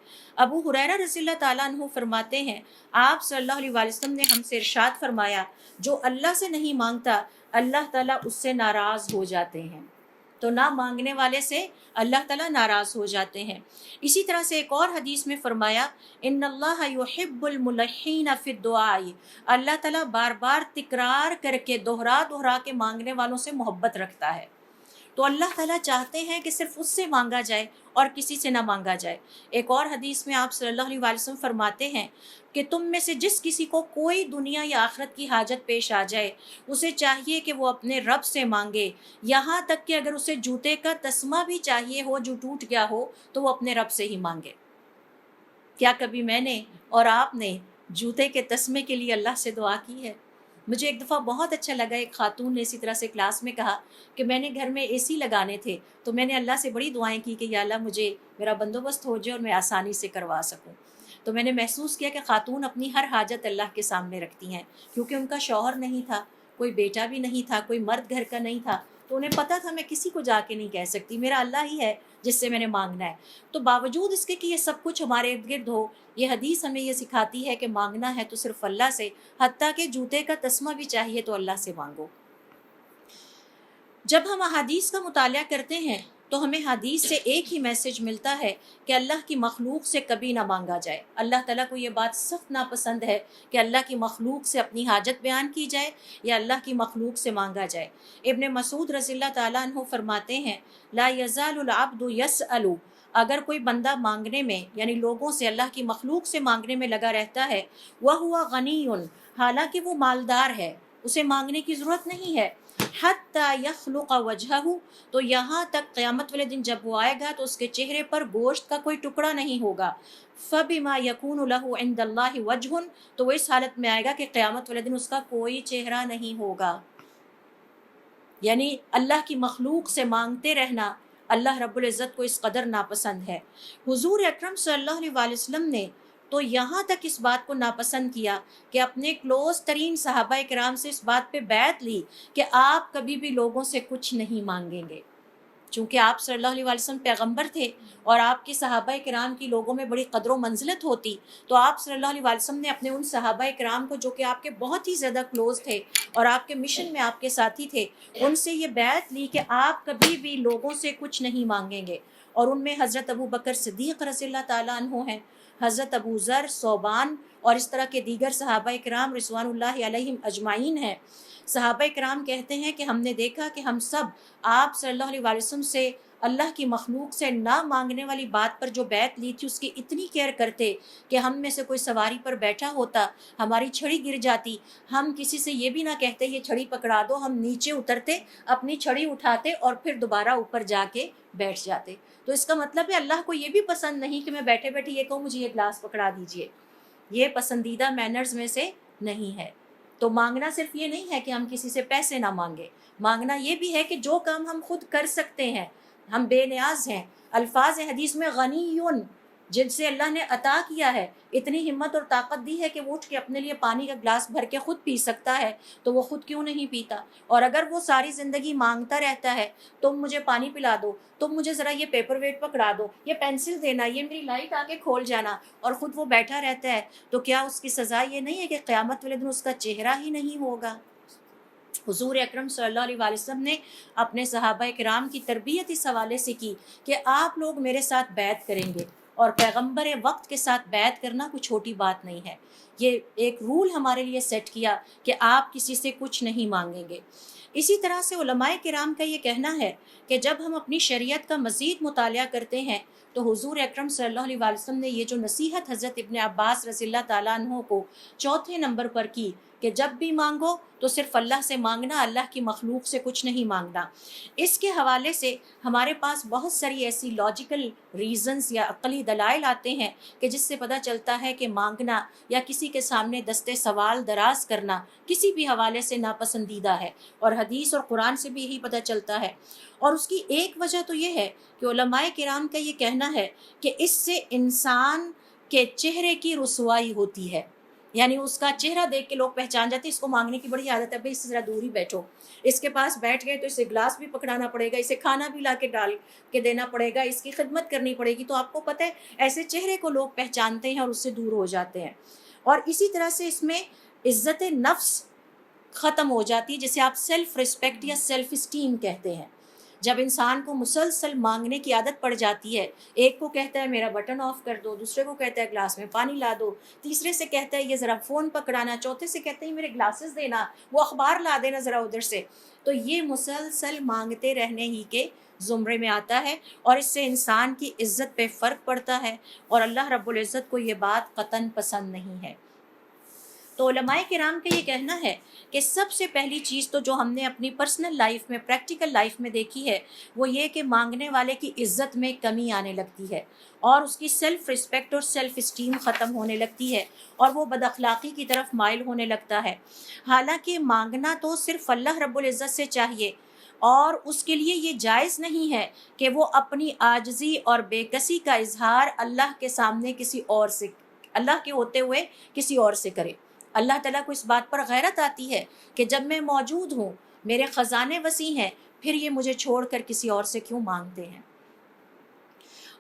ابو ہریرہ رضی اللہ تعالیٰ عنہ فرماتے ہیں آپ صلی اللہ علیہ وسلم نے ہم سے ارشاد فرمایا جو اللہ سے نہیں مانگتا اللہ تعالیٰ اس سے ناراض ہو جاتے ہیں، تو نہ مانگنے والے سے اللہ تعالیٰ ناراض ہو جاتے ہیں۔ اسی طرح سے ایک اور حدیث میں فرمایا ان اللہ یحب الملحین فی الدعاء، اللہ تعالیٰ بار بار تکرار کر کے دوہرا کے مانگنے والوں سے محبت رکھتا ہے، تو اللہ تعالیٰ چاہتے ہیں کہ صرف اس سے مانگا جائے اور کسی سے نہ مانگا جائے۔ ایک اور حدیث میں آپ صلی اللہ علیہ وسلم فرماتے ہیں کہ تم میں سے جس کسی کو کوئی دنیا یا آخرت کی حاجت پیش آ جائے اسے چاہیے کہ وہ اپنے رب سے مانگے، یہاں تک کہ اگر اسے جوتے کا تسمہ بھی چاہیے ہو جو ٹوٹ گیا ہو تو وہ اپنے رب سے ہی مانگے۔ کیا کبھی میں نے اور آپ نے جوتے کے تسمے کے لیے اللہ سے دعا کی ہے؟ مجھے ایک دفعہ بہت اچھا لگا، ایک خاتون نے اسی طرح سے کلاس میں کہا کہ میں نے گھر میں اے سی لگانے تھے تو میں نے اللہ سے بڑی دعائیں کی کہ یا اللہ مجھے میرا بندوبست ہو جائے اور میں آسانی سے کروا سکوں۔ تو میں نے محسوس کیا کہ خاتون اپنی ہر حاجت اللہ کے سامنے رکھتی ہیں، کیونکہ ان کا شوہر نہیں تھا، کوئی بیٹا بھی نہیں تھا، کوئی مرد گھر کا نہیں تھا، تو انہیں پتہ تھا میں کسی کو جا کے نہیں کہہ سکتی، میرا اللہ ہی ہے جس سے میں نے مانگنا ہے۔ تو باوجود اس کے کہ یہ سب کچھ ہمارے ارد گرد ہو، یہ حدیث ہمیں یہ سکھاتی ہے کہ مانگنا ہے تو صرف اللہ سے، حتیٰ کہ جوتے کا تسمہ بھی چاہیے تو اللہ سے مانگو۔ جب ہم احادیث کا مطالعہ کرتے ہیں تو ہمیں حدیث سے ایک ہی میسج ملتا ہے کہ اللہ کی مخلوق سے کبھی نہ مانگا جائے۔ اللہ تعالیٰ کو یہ بات سخت ناپسند ہے کہ اللہ کی مخلوق سے اپنی حاجت بیان کی جائے یا اللہ کی مخلوق سے مانگا جائے۔ ابن مسعود رضی اللہ تعالیٰ عنہ فرماتے ہیں لا یزال العبد یسأل، اگر کوئی بندہ مانگنے میں یعنی لوگوں سے اللہ کی مخلوق سے مانگنے میں لگا رہتا ہے وَهُوَ غَنِيٌّ، حالانکہ وہ مالدار ہے، اسے مانگنے کی ضرورت نہیں ہے، حَتَّى يَخْلُقَ وَجْهَهُ، تو یہاں تک قیامت والے دن جب وہ آئے گا تو اس کے چہرے پر گوشت کا کوئی ٹکڑا نہیں ہوگا، فَبِمَا يَكُونُ لَهُ عِنْدَ اللَّهِ وَجْهٌ، تو وہ اس حالت میں آئے گا کہ قیامت والے دن اس کا کوئی چہرہ نہیں ہوگا۔ یعنی اللہ کی مخلوق سے مانگتے رہنا اللہ رب العزت کو اس قدر ناپسند ہے۔ حضور اکرم صلی اللہ علیہ وآلہ وسلم نے تو یہاں تک اس بات کو ناپسند کیا کہ اپنے کلوز ترین صحابہ کرام سے اس بات پہ بیعت لی کہ آپ کبھی بھی لوگوں سے کچھ نہیں مانگیں گے، چونکہ آپ صلی اللہ علیہ وآلہ وسلم پیغمبر تھے اور آپ کے صحابہ کرام کی لوگوں میں بڑی قدر و منزلت ہوتی، تو آپ صلی اللہ علیہ وآلہ وسلم نے اپنے ان صحابہ کرام کو جو کہ آپ کے بہت ہی زیادہ کلوز تھے اور آپ کے مشن میں آپ کے ساتھی تھے، ان سے یہ بیعت لی کہ آپ کبھی بھی لوگوں سے کچھ نہیں مانگیں گے۔ اور ان میں حضرت ابو بکر صدیق رضی اللہ تعالیٰ عنہ ہیں، حضرت ابو ذر، ثوبان اور اس طرح کے دیگر صحابہ کرام رضوان اللہ علیہم اجمعین ہیں۔ صحابہ کرام کہتے ہیں کہ ہم نے دیکھا کہ ہم سب آپ صلی اللہ علیہ وآلہ وسلم سے اللہ کی مخلوق سے نہ مانگنے والی بات پر جو بیعت لی تھی اس کی اتنی کیئر کرتے کہ ہم میں سے کوئی سواری پر بیٹھا ہوتا، ہماری چھڑی گر جاتی، ہم کسی سے یہ بھی نہ کہتے یہ چھڑی پکڑا دو، ہم نیچے اترتے، اپنی چھڑی اٹھاتے اور پھر دوبارہ اوپر جا کے بیٹھ جاتے۔ تو اس کا مطلب ہے اللہ کو یہ بھی پسند نہیں کہ میں بیٹھے بیٹھے یہ کہوں مجھے یہ گلاس پکڑا دیجئے، یہ پسندیدہ مینرز میں سے نہیں ہے۔ تو مانگنا صرف یہ نہیں ہے کہ ہم کسی سے پیسے نہ مانگیں، مانگنا یہ بھی ہے کہ جو کام ہم خود کر سکتے ہیں، ہم بے نیاز ہیں۔ الفاظ حدیث میں غنیون، جن سے اللہ نے عطا کیا ہے، اتنی ہمت اور طاقت دی ہے کہ وہ اٹھ کے اپنے لیے پانی کا گلاس بھر کے خود پی سکتا ہے، تو وہ خود کیوں نہیں پیتا؟ اور اگر وہ ساری زندگی مانگتا رہتا ہے، تم مجھے پانی پلا دو، تم مجھے ذرا یہ پیپر ویٹ پکڑا دو، یہ پینسل دینا، یہ میری لائٹ آ کے کھول جانا، اور خود وہ بیٹھا رہتا ہے، تو کیا اس کی سزا یہ نہیں ہے کہ قیامت والے دن اس کا چہرہ ہی نہیں ہوگا؟ حضور اکرم صلی اللہ علیہ وسلم نے اپنے صحابہ کرام کی تربیت اس حوالے سے کی کہ آپ لوگ میرے ساتھ بیعت کریں گے، اور پیغمبر وقت کے ساتھ بیعت کرنا کوئی چھوٹی بات نہیں ہے۔ یہ ایک رول ہمارے لیے سیٹ کیا کہ آپ کسی سے کچھ نہیں مانگیں گے۔ اسی طرح سے علماء کرام کا یہ کہنا ہے کہ جب ہم اپنی شریعت کا مزید مطالعہ کرتے ہیں تو حضور اکرم صلی اللہ علیہ وسلم نے یہ جو نصیحت حضرت ابن عباس رضی اللہ تعالیٰ عنہ کو چوتھے نمبر پر کی کہ جب بھی مانگو تو صرف اللہ سے مانگنا، اللہ کی مخلوق سے کچھ نہیں مانگنا، اس کے حوالے سے ہمارے پاس بہت ساری ایسی لاجیکل ریزنز یا عقلی دلائل آتے ہیں کہ جس سے پتہ چلتا ہے کہ مانگنا یا کسی کے سامنے دستے سوال دراز کرنا کسی بھی حوالے سے ناپسندیدہ ہے، اور حدیث اور قرآن سے بھی یہی پتہ چلتا ہے۔ اور اس کی ایک وجہ تو یہ ہے کہ علماء کرام کا یہ کہنا ہے کہ اس سے انسان کے چہرے کی رسوائی ہوتی ہے، یعنی اس کا چہرہ دیکھ کے لوگ پہچان جاتے ہیں اس کو مانگنے کی بڑی عادت ہے، بھئی اس سے ذرا دور ہی بیٹھو، اس کے پاس بیٹھ گئے تو اسے گلاس بھی پکڑانا پڑے گا، اسے کھانا بھی لا کے ڈال کے دینا پڑے گا، اس کی خدمت کرنی پڑے گی، تو آپ کو پتہ ہے ایسے چہرے کو لوگ پہچانتے ہیں اور اس سے دور ہو جاتے ہیں۔ اور اسی طرح سے اس میں عزت نفس ختم ہو جاتی ہے، جسے آپ سیلف ریسپیکٹ یا سیلف اسٹیم کہتے ہیں۔ جب انسان کو مسلسل مانگنے کی عادت پڑ جاتی ہے، ایک کو کہتا ہے میرا بٹن آف کر دو، دوسرے کو کہتا ہے گلاس میں پانی لا دو، تیسرے سے کہتا ہے یہ ذرا فون پکڑانا، چوتھے سے کہتے ہیں میرے گلاسز دینا، وہ اخبار لا دینا ذرا ادھر سے، تو یہ مسلسل مانگتے رہنے ہی کے زمرے میں آتا ہے، اور اس سے انسان کی عزت پہ فرق پڑتا ہے، اور اللہ رب العزت کو یہ بات قطعاً پسند نہیں ہے۔ تو علماء کرام کا یہ کہنا ہے کہ سب سے پہلی چیز تو جو ہم نے اپنی پرسنل لائف میں، پریکٹیکل لائف میں دیکھی ہے، وہ یہ کہ مانگنے والے کی عزت میں کمی آنے لگتی ہے، اور اس کی سیلف رسپیکٹ اور سیلف اسٹیم ختم ہونے لگتی ہے، اور وہ بد اخلاقی کی طرف مائل ہونے لگتا ہے۔ حالانکہ مانگنا تو صرف اللہ رب العزت سے چاہیے، اور اس کے لیے یہ جائز نہیں ہے کہ وہ اپنی عاجزی اور بے کسی کا اظہار اللہ کے سامنے کسی اور سے، اللہ کے ہوتے ہوئے کسی اور سے کرے۔ اللہ تعالیٰ کو اس بات پر غیرت آتی ہے کہ جب میں موجود ہوں، میرے خزانے وسیع ہیں، پھر یہ مجھے چھوڑ کر کسی اور سے کیوں مانگتے ہیں؟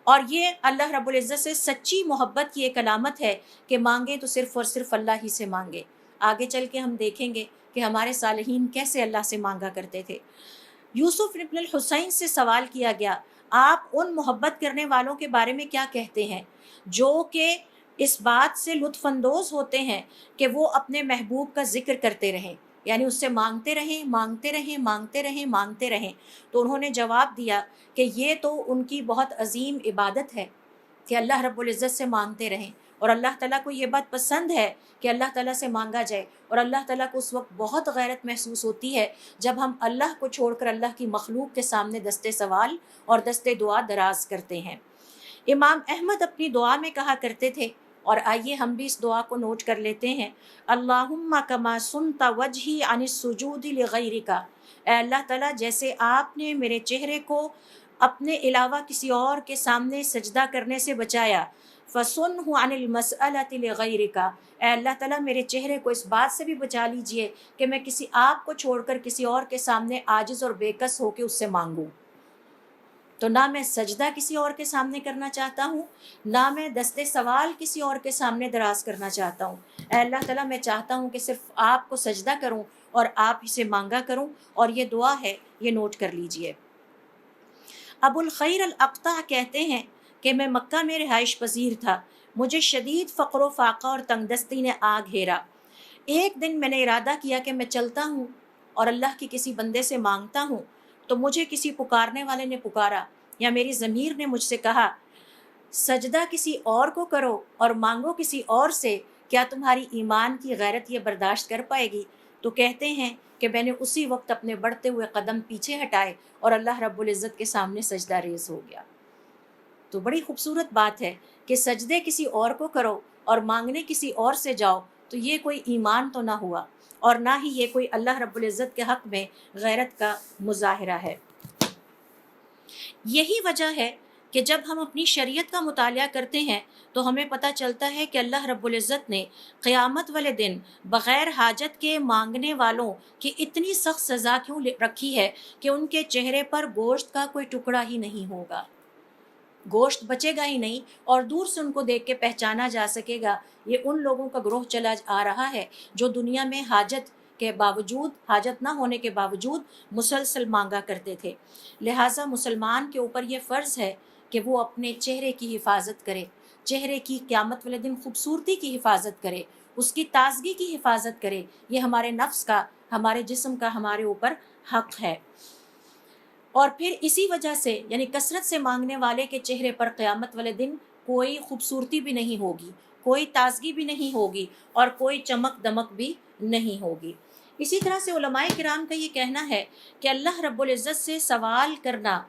اور یہ اللہ رب العزت سے سچی محبت کی ایک علامت ہے کہ مانگیں تو صرف اور صرف اللہ ہی سے مانگے۔ آگے چل کے ہم دیکھیں گے کہ ہمارے صالحین کیسے اللہ سے مانگا کرتے تھے۔ یوسف ابن الحسین سے سوال کیا گیا، آپ ان محبت کرنے والوں کے بارے میں کیا کہتے ہیں جو کہ اس بات سے لطف اندوز ہوتے ہیں کہ وہ اپنے محبوب کا ذکر کرتے رہیں، یعنی اس سے مانگتے رہیں، مانگتے رہیں، مانگتے رہیں، مانگتے رہیں؟ تو انہوں نے جواب دیا کہ یہ تو ان کی بہت عظیم عبادت ہے کہ اللہ رب العزت سے مانگتے رہیں، اور اللہ تعالیٰ کو یہ بات پسند ہے کہ اللہ تعالیٰ سے مانگا جائے، اور اللہ تعالیٰ کو اس وقت بہت غیرت محسوس ہوتی ہے جب ہم اللہ کو چھوڑ کر اللہ کی مخلوق کے سامنے دستے سوال اور دستے دعا دراز کرتے ہیں۔ امام احمد اپنی دعا میں کہا کرتے تھے، اور آئیے ہم بھی اس دعا کو نوٹ کر لیتے ہیں، اللہم کما سنت وجہی عن السجود لغیرک، اے اللہ تعالیٰ جیسے آپ نے میرے چہرے کو اپنے علاوہ کسی اور کے سامنے سجدہ کرنے سے بچایا، فَصُنْهُ عَنِ الْمَسْأَلَةِ لِغَيْرِكَ، اے اللہ تعالیٰ میرے چہرے کو اس بات سے بھی بچا لیجئے کہ میں کسی آپ کو چھوڑ کر کسی اور کے سامنے عاجز اور بے کس ہو کے اس سے مانگوں۔ تو نہ میں سجدہ کسی اور کے سامنے کرنا چاہتا ہوں، نہ میں دستے سوال کسی اور کے سامنے دراز کرنا چاہتا ہوں۔ اے اللہ تعالیٰ میں چاہتا ہوں کہ صرف آپ کو سجدہ کروں اور آپ ہی سے مانگا کروں، اور یہ دعا ہے، یہ نوٹ کر لیجئے۔ ابو الخیر الاقطع کہتے ہیں کہ میں مکہ میں رہائش پذیر تھا، مجھے شدید فقر و فاقہ اور تنگ دستی نے آ گھیرا۔ ایک دن میں نے ارادہ کیا کہ میں چلتا ہوں اور اللہ کی کسی بندے سے مانگتا ہوں، تو مجھے کسی پکارنے والے نے پکارا، یا میری ضمیر نے مجھ سے کہا، سجدہ کسی اور کو کرو اور مانگو کسی اور سے، کیا تمہاری ایمان کی غیرت یہ برداشت کر پائے گی؟ تو کہتے ہیں کہ میں نے اسی وقت اپنے بڑھتے ہوئے قدم پیچھے ہٹائے اور اللہ رب العزت کے سامنے سجدہ ریز ہو گیا۔ تو بڑی خوبصورت بات ہے کہ سجدے کسی اور کو کرو اور مانگنے کسی اور سے جاؤ، تو یہ کوئی ایمان تو نہ ہوا، اور نہ ہی یہ کوئی اللہ رب العزت کے حق میں غیرت کا مظاہرہ ہے۔ یہی وجہ ہے کہ جب ہم اپنی شریعت کا مطالعہ کرتے ہیں تو ہمیں پتہ چلتا ہے کہ اللہ رب العزت نے قیامت والے دن بغیر حاجت کے مانگنے والوں کی اتنی سخت سزا کیوں رکھی ہے کہ ان کے چہرے پر گوشت کا کوئی ٹکڑا ہی نہیں ہوگا، گوشت بچے گا ہی نہیں، اور دور سے ان کو دیکھ کے پہچانا جا سکے گا یہ ان لوگوں کا گروہ چلا آ رہا ہے جو دنیا میں حاجت کے باوجود، حاجت نہ ہونے کے باوجود مسلسل مانگا کرتے تھے۔ لہٰذا مسلمان کے اوپر یہ فرض ہے کہ وہ اپنے چہرے کی حفاظت کرے، چہرے کی قیامت والے دن خوبصورتی کی حفاظت کرے، اس کی تازگی کی حفاظت کرے۔ یہ ہمارے نفس کا، ہمارے جسم کا ہمارے اوپر حق ہے۔ اور پھر اسی وجہ سے یعنی کثرت سے مانگنے والے کے چہرے پر قیامت والے دن کوئی خوبصورتی بھی نہیں ہوگی، کوئی تازگی بھی نہیں ہوگی، اور کوئی چمک دمک بھی نہیں ہوگی۔ اسی طرح سے علماء کرام کا یہ کہنا ہے کہ اللہ رب العزت سے سوال کرنا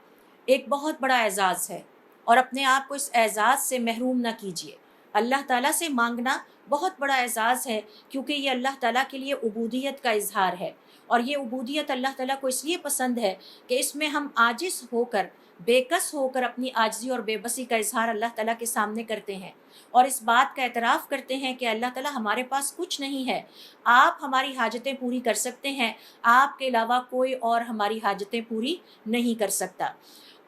ایک بہت بڑا اعزاز ہے، اور اپنے آپ کو اس اعزاز سے محروم نہ کیجیے۔ اللہ تعالیٰ سے مانگنا بہت بڑا اعزاز ہے، کیونکہ یہ اللہ تعالیٰ کے لیے عبودیت کا اظہار ہے، اور یہ عبودیت اللہ تعالیٰ کو اس لیے پسند ہے کہ اس میں ہم عاجز ہو کر، بے کس ہو کر اپنی عاجزی اور بے بسی کا اظہار اللہ تعالیٰ کے سامنے کرتے ہیں، اور اس بات کا اعتراف کرتے ہیں کہ اللہ تعالیٰ ہمارے پاس کچھ نہیں ہے، آپ ہماری حاجتیں پوری کر سکتے ہیں، آپ کے علاوہ کوئی اور ہماری حاجتیں پوری نہیں کر سکتا۔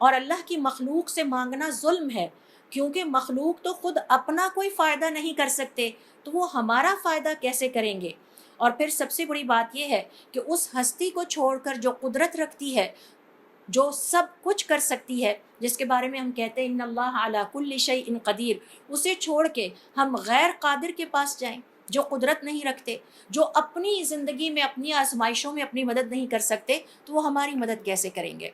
اور اللہ کی مخلوق سے مانگنا ظلم ہے، کیونکہ مخلوق تو خود اپنا کوئی فائدہ نہیں کر سکتے، تو وہ ہمارا فائدہ کیسے کریں گے؟ اور پھر سب سے بڑی بات یہ ہے کہ اس ہستی کو چھوڑ کر جو قدرت رکھتی ہے، جو سب کچھ کر سکتی ہے، جس کے بارے میں ہم کہتے ہیں ان اللہ علی کل شیء قدیر، اسے چھوڑ کے ہم غیر قادر کے پاس جائیں جو قدرت نہیں رکھتے، جو اپنی زندگی میں، اپنی آزمائشوں میں اپنی مدد نہیں کر سکتے، تو وہ ہماری مدد کیسے کریں گے؟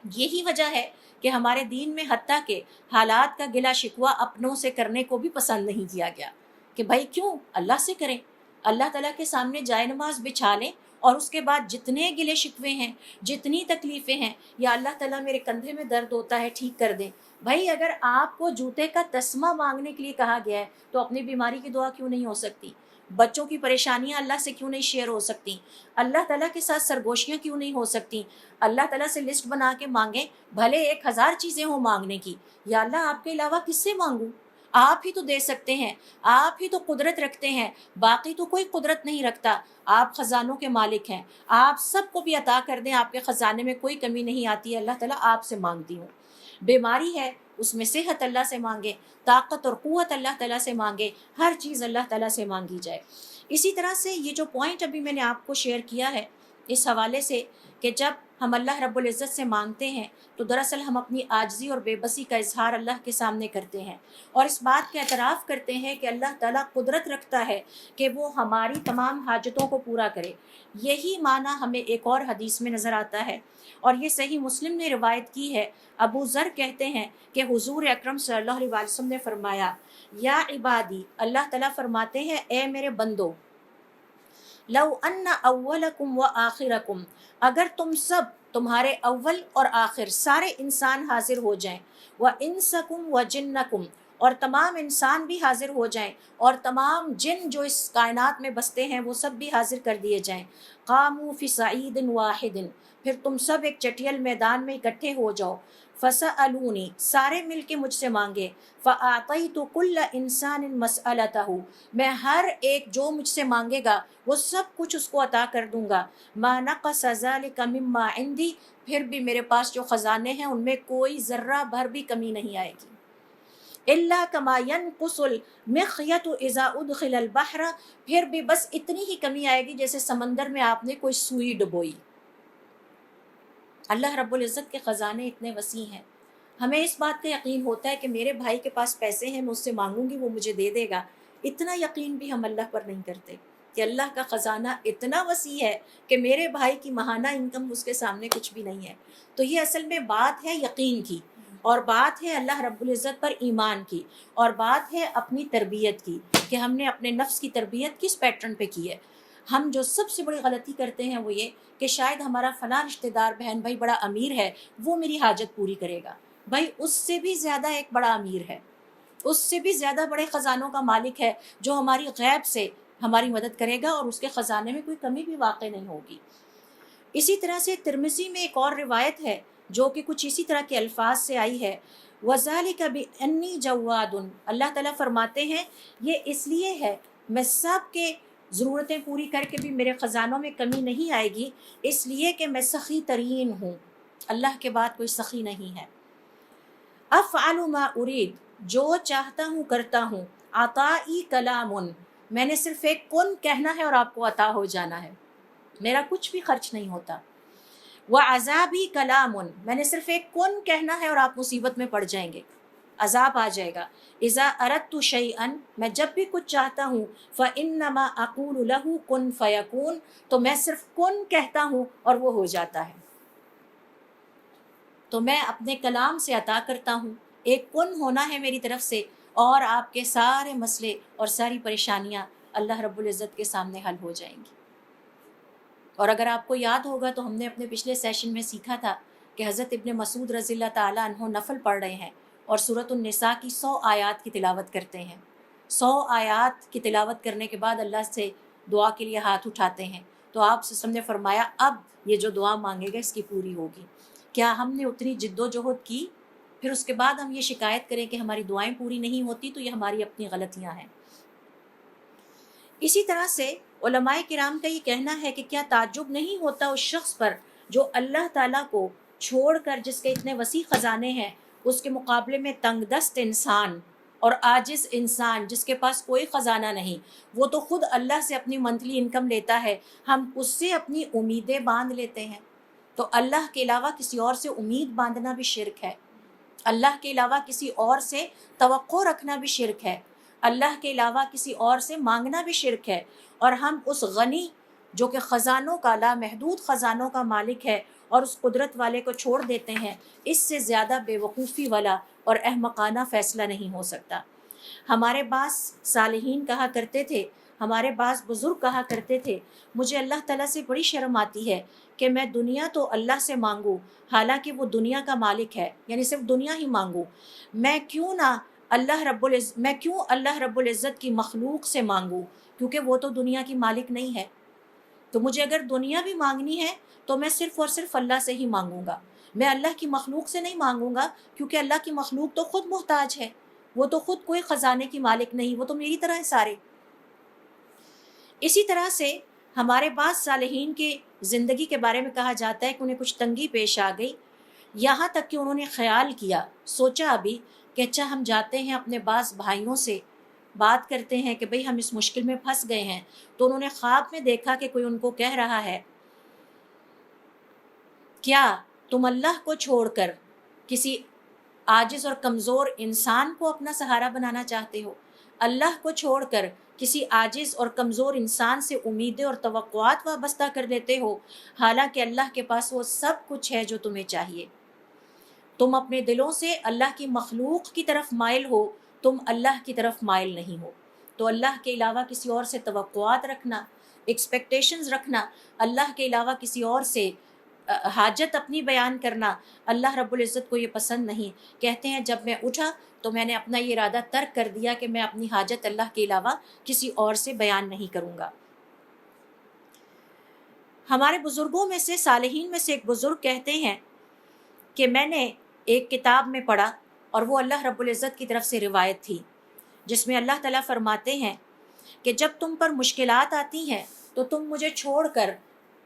یہی وجہ ہے کہ ہمارے دین میں حتیٰ کہ حالات کا گلہ شکوہ اپنوں سے کرنے کو بھی پسند نہیں کیا گیا کہ بھائی کیوں، اللہ سے کریں، اللہ تعالیٰ کے سامنے جائے نماز بچھا لیں، اور اس کے بعد جتنے گلے شکوے ہیں، جتنی تکلیفیں ہیں، یا اللہ تعالیٰ میرے کندھے میں درد ہوتا ہے ٹھیک کر دیں۔ بھائی اگر آپ کو جوتے کا تسمہ مانگنے کے لیے کہا گیا ہے تو اپنی بیماری کی دعا کیوں نہیں ہو سکتی؟ بچوں کی پریشانیاں اللہ سے کیوں نہیں شیئر ہو سکتی؟ اللہ تعالیٰ کے ساتھ سرگوشیاں کیوں نہیں ہو سکتی؟ اللہ تعالیٰ سے لسٹ بنا کے مانگیں، بھلے 1000 چیزیں ہوں مانگنے کی، یا اللہ آپ کے علاوہ کس سے مانگوں؟ آپ ہی تو دے سکتے ہیں، آپ ہی تو قدرت رکھتے ہیں، باقی تو کوئی قدرت نہیں رکھتا، آپ خزانوں کے مالک ہیں، آپ سب کو بھی عطا کر دیں، آپ کے خزانے میں کوئی کمی نہیں آتی ہے، اللہ تعالیٰ آپ سے مانگتی ہوں۔ بیماری ہے اس میں صحت اللہ سے مانگے، طاقت اور قوت اللہ تعالیٰ سے مانگے، ہر چیز اللہ تعالیٰ سے مانگی جائے۔ اسی طرح سے یہ جو پوائنٹ ابھی میں نے آپ کو شیئر کیا ہے اس حوالے سے کہ جب ہم اللہ رب العزت سے مانگتے ہیں تو دراصل ہم اپنی عاجزی اور بے بسی کا اظہار اللہ کے سامنے کرتے ہیں، اور اس بات کا اعتراف کرتے ہیں کہ اللہ تعالیٰ قدرت رکھتا ہے کہ وہ ہماری تمام حاجتوں کو پورا کرے۔ یہی معنی ہمیں ایک اور حدیث میں نظر آتا ہے، اور یہ صحیح مسلم نے روایت کی ہے۔ ابو ذر کہتے ہیں کہ حضور اکرم صلی اللہ علیہ وسلم نے فرمایا، یا عبادی، اللہ تعالیٰ فرماتے ہیں اے میرے بندو، لو ان اولکم و آخرکم، اگر تم سب، تمہارے اول اور آخر سارے انسان حاضر ہو جائیں، و انسکم و جنکم، اور تمام انسان بھی حاضر ہو جائیں، اور تمام جن جو اس کائنات میں بستے ہیں وہ سب بھی حاضر کر دیے جائیں، قاموا فی صعید واحد، پھر تم سب ایک چٹیل میدان میں اکٹھے ہو جاؤ، فسألونی، سارے مل کے مجھ سے مانگے، فأعطیت کل انسان مسألتہ، میں ہر ایک جو مجھ سے مانگے گا وہ سب کچھ اس کو عطا کر دوں گا، ما نقص ذلک مما عندی، پھر بھی میرے پاس جو خزانے ہیں ان میں کوئی ذرہ بھر بھی کمی نہیں آئے گی، الا کما ينقص المخيط اذا ادخل البحر، پھر بھی بس اتنی ہی کمی آئے گی جیسے سمندر میں آپ نے کوئی سوئی ڈبوئی۔ اللہ رب العزت کے خزانے اتنے وسیع ہیں، ہمیں اس بات کا یقین ہوتا ہے کہ میرے بھائی کے پاس پیسے ہیں، میں اس سے مانگوں گی وہ مجھے دے دے گا، اتنا یقین بھی ہم اللہ پر نہیں کرتے کہ اللہ کا خزانہ اتنا وسیع ہے کہ میرے بھائی کی ماہانہ انکم اس کے سامنے کچھ بھی نہیں ہے۔ تو یہ اصل میں بات ہے یقین کی، اور بات ہے اللہ رب العزت پر ایمان کی، اور بات ہے اپنی تربیت کی کہ ہم نے اپنے نفس کی تربیت کس پیٹرن پہ کی ہے۔ ہم جو سب سے بڑی غلطی کرتے ہیں وہ یہ کہ شاید ہمارا فلاں رشتہ دار بہن بھائی بڑا امیر ہے، وہ میری حاجت پوری کرے گا، بھائی اس سے بھی زیادہ ایک بڑا امیر ہے، اس سے بھی زیادہ بڑے خزانوں کا مالک ہے جو ہماری غیب سے ہماری مدد کرے گا، اور اس کے خزانے میں کوئی کمی بھی واقع نہیں ہوگی۔ اسی طرح سے ترمذی میں ایک اور روایت ہے جو کہ کچھ اسی طرح کے الفاظ سے آئی ہے. وَذَلِكَ بِأَنِّي جَوَّادٌ، اللہ تعالیٰ فرماتے ہیں یہ اس لیے ہے میں سب کے ضرورتیں پوری کر کے بھی میرے خزانوں میں کمی نہیں آئے گی، اس لیے کہ میں سخی ترین ہوں، اللہ کے بعد کوئی سخی نہیں ہے. افعل ما ارید، جو چاہتا ہوں کرتا ہوں. عطائی کلام، میں نے صرف ایک کن کہنا ہے اور آپ کو عطا ہو جانا ہے، میرا کچھ بھی خرچ نہیں ہوتا. وعذابی کلام، میں نے صرف ایک کن کہنا ہے اور آپ مصیبت میں پڑ جائیں گے، عذاب آ جائے گا. اذا اردت شیئا، میں جب بھی کچھ چاہتا ہوں، فانما اقول له کن فیکون، تو میں صرف کن کہتا ہوں اور وہ ہو جاتا ہے. تو میں اپنے کلام سے عطا کرتا ہوں، ایک کن ہونا ہے میری طرف سے، اور آپ کے سارے مسئلے اور ساری پریشانیاں اللہ رب العزت کے سامنے حل ہو جائیں گی. اور اگر آپ کو یاد ہوگا تو ہم نے اپنے پچھلے سیشن میں سیکھا تھا کہ حضرت ابن مسعود رضی اللہ تعالیٰ عنہ نفل پڑھ رہے ہیں اور سورۃ النساء کی 100 آیات کی تلاوت کرتے ہیں. 100 آیات کی تلاوت کرنے کے بعد اللہ سے دعا کے لیے ہاتھ اٹھاتے ہیں. تو آپ سے نے فرمایا اب یہ جو دعا مانگے گا اس کی پوری ہوگی. کیا ہم نے اتنی جد و جہد کی؟ پھر اس کے بعد ہم یہ شکایت کریں کہ ہماری دعائیں پوری نہیں ہوتی، تو یہ ہماری اپنی غلطیاں ہیں. اسی طرح سے علماء کرام کا یہ کہنا ہے کہ کیا تعجب نہیں ہوتا اس شخص پر جو اللہ تعالیٰ کو چھوڑ کر، جس کے اتنے وسیع خزانے ہیں، اس کے مقابلے میں تنگ دست انسان اور عاجز انسان جس کے پاس کوئی خزانہ نہیں، وہ تو خود اللہ سے اپنی منتھلی انکم لیتا ہے، ہم اس سے اپنی امیدیں باندھ لیتے ہیں. تو اللہ کے علاوہ کسی اور سے امید باندھنا بھی شرک ہے، اللہ کے علاوہ کسی اور سے توقع رکھنا بھی شرک ہے، اللہ کے علاوہ کسی اور سے مانگنا بھی شرک ہے. اور ہم اس غنی جو کہ خزانوں کا، لامحدود خزانوں کا مالک ہے، اور اس قدرت والے کو چھوڑ دیتے ہیں. اس سے زیادہ بے وقوفی والا اور احمقانہ فیصلہ نہیں ہو سکتا. ہمارے بعض صالحین کہا کرتے تھے، ہمارے بعض بزرگ کہا کرتے تھے، مجھے اللہ تعالیٰ سے بڑی شرم آتی ہے کہ میں دنیا تو اللہ سے مانگوں، حالانکہ وہ دنیا کا مالک ہے، یعنی صرف دنیا ہی مانگوں. میں کیوں اللہ رب العزت کی مخلوق سے مانگوں، کیونکہ وہ تو دنیا کی مالک نہیں ہے. تو مجھے اگر دنیا بھی مانگنی ہے تو میں صرف اور صرف اللہ سے ہی مانگوں گا، میں اللہ کی مخلوق سے نہیں مانگوں گا، کیونکہ اللہ کی مخلوق تو خود محتاج ہے، وہ تو خود کوئی خزانے کی مالک نہیں، وہ تو میری طرح ہے سارے. اسی طرح سے ہمارے بعض صالحین کی زندگی کے بارے میں کہا جاتا ہے کہ انہیں کچھ تنگی پیش آ گئی، یہاں تک کہ انہوں نے خیال کیا، سوچا ابھی کہ اچھا ہم جاتے ہیں اپنے بعض بھائیوں سے بات کرتے ہیں کہ بھئی ہم اس مشکل میں پھنس گئے ہیں. تو انہوں نے خواب میں دیکھا کہ کوئی ان کو کہہ رہا ہے، کیا تم اللہ کو چھوڑ کر کسی عاجز اور کمزور انسان کو اپنا سہارا بنانا چاہتے ہو؟ اللہ کو چھوڑ کر کسی عاجز اور کمزور انسان سے امیدیں اور توقعات وابستہ کر لیتے ہو، حالانکہ اللہ کے پاس وہ سب کچھ ہے جو تمہیں چاہیے. تم اپنے دلوں سے اللہ کی مخلوق کی طرف مائل ہو، تم اللہ کی طرف مائل نہیں ہو. تو اللہ کے علاوہ کسی اور سے توقعات رکھنا، ایکسپیکٹیشنز رکھنا، اللہ کے علاوہ کسی اور سے حاجت اپنی بیان کرنا، اللہ رب العزت کو یہ پسند نہیں. کہتے ہیں جب میں اٹھا تو میں نے اپنا یہ ارادہ ترک کر دیا کہ میں اپنی حاجت اللہ کے علاوہ کسی اور سے بیان نہیں کروں گا. ہمارے بزرگوں میں سے، صالحین میں سے ایک بزرگ کہتے ہیں کہ میں نے ایک کتاب میں پڑھا، اور وہ اللہ رب العزت کی طرف سے روایت تھی، جس میں اللہ تعالیٰ فرماتے ہیں کہ جب تم پر مشکلات آتی ہیں تو تم مجھے چھوڑ کر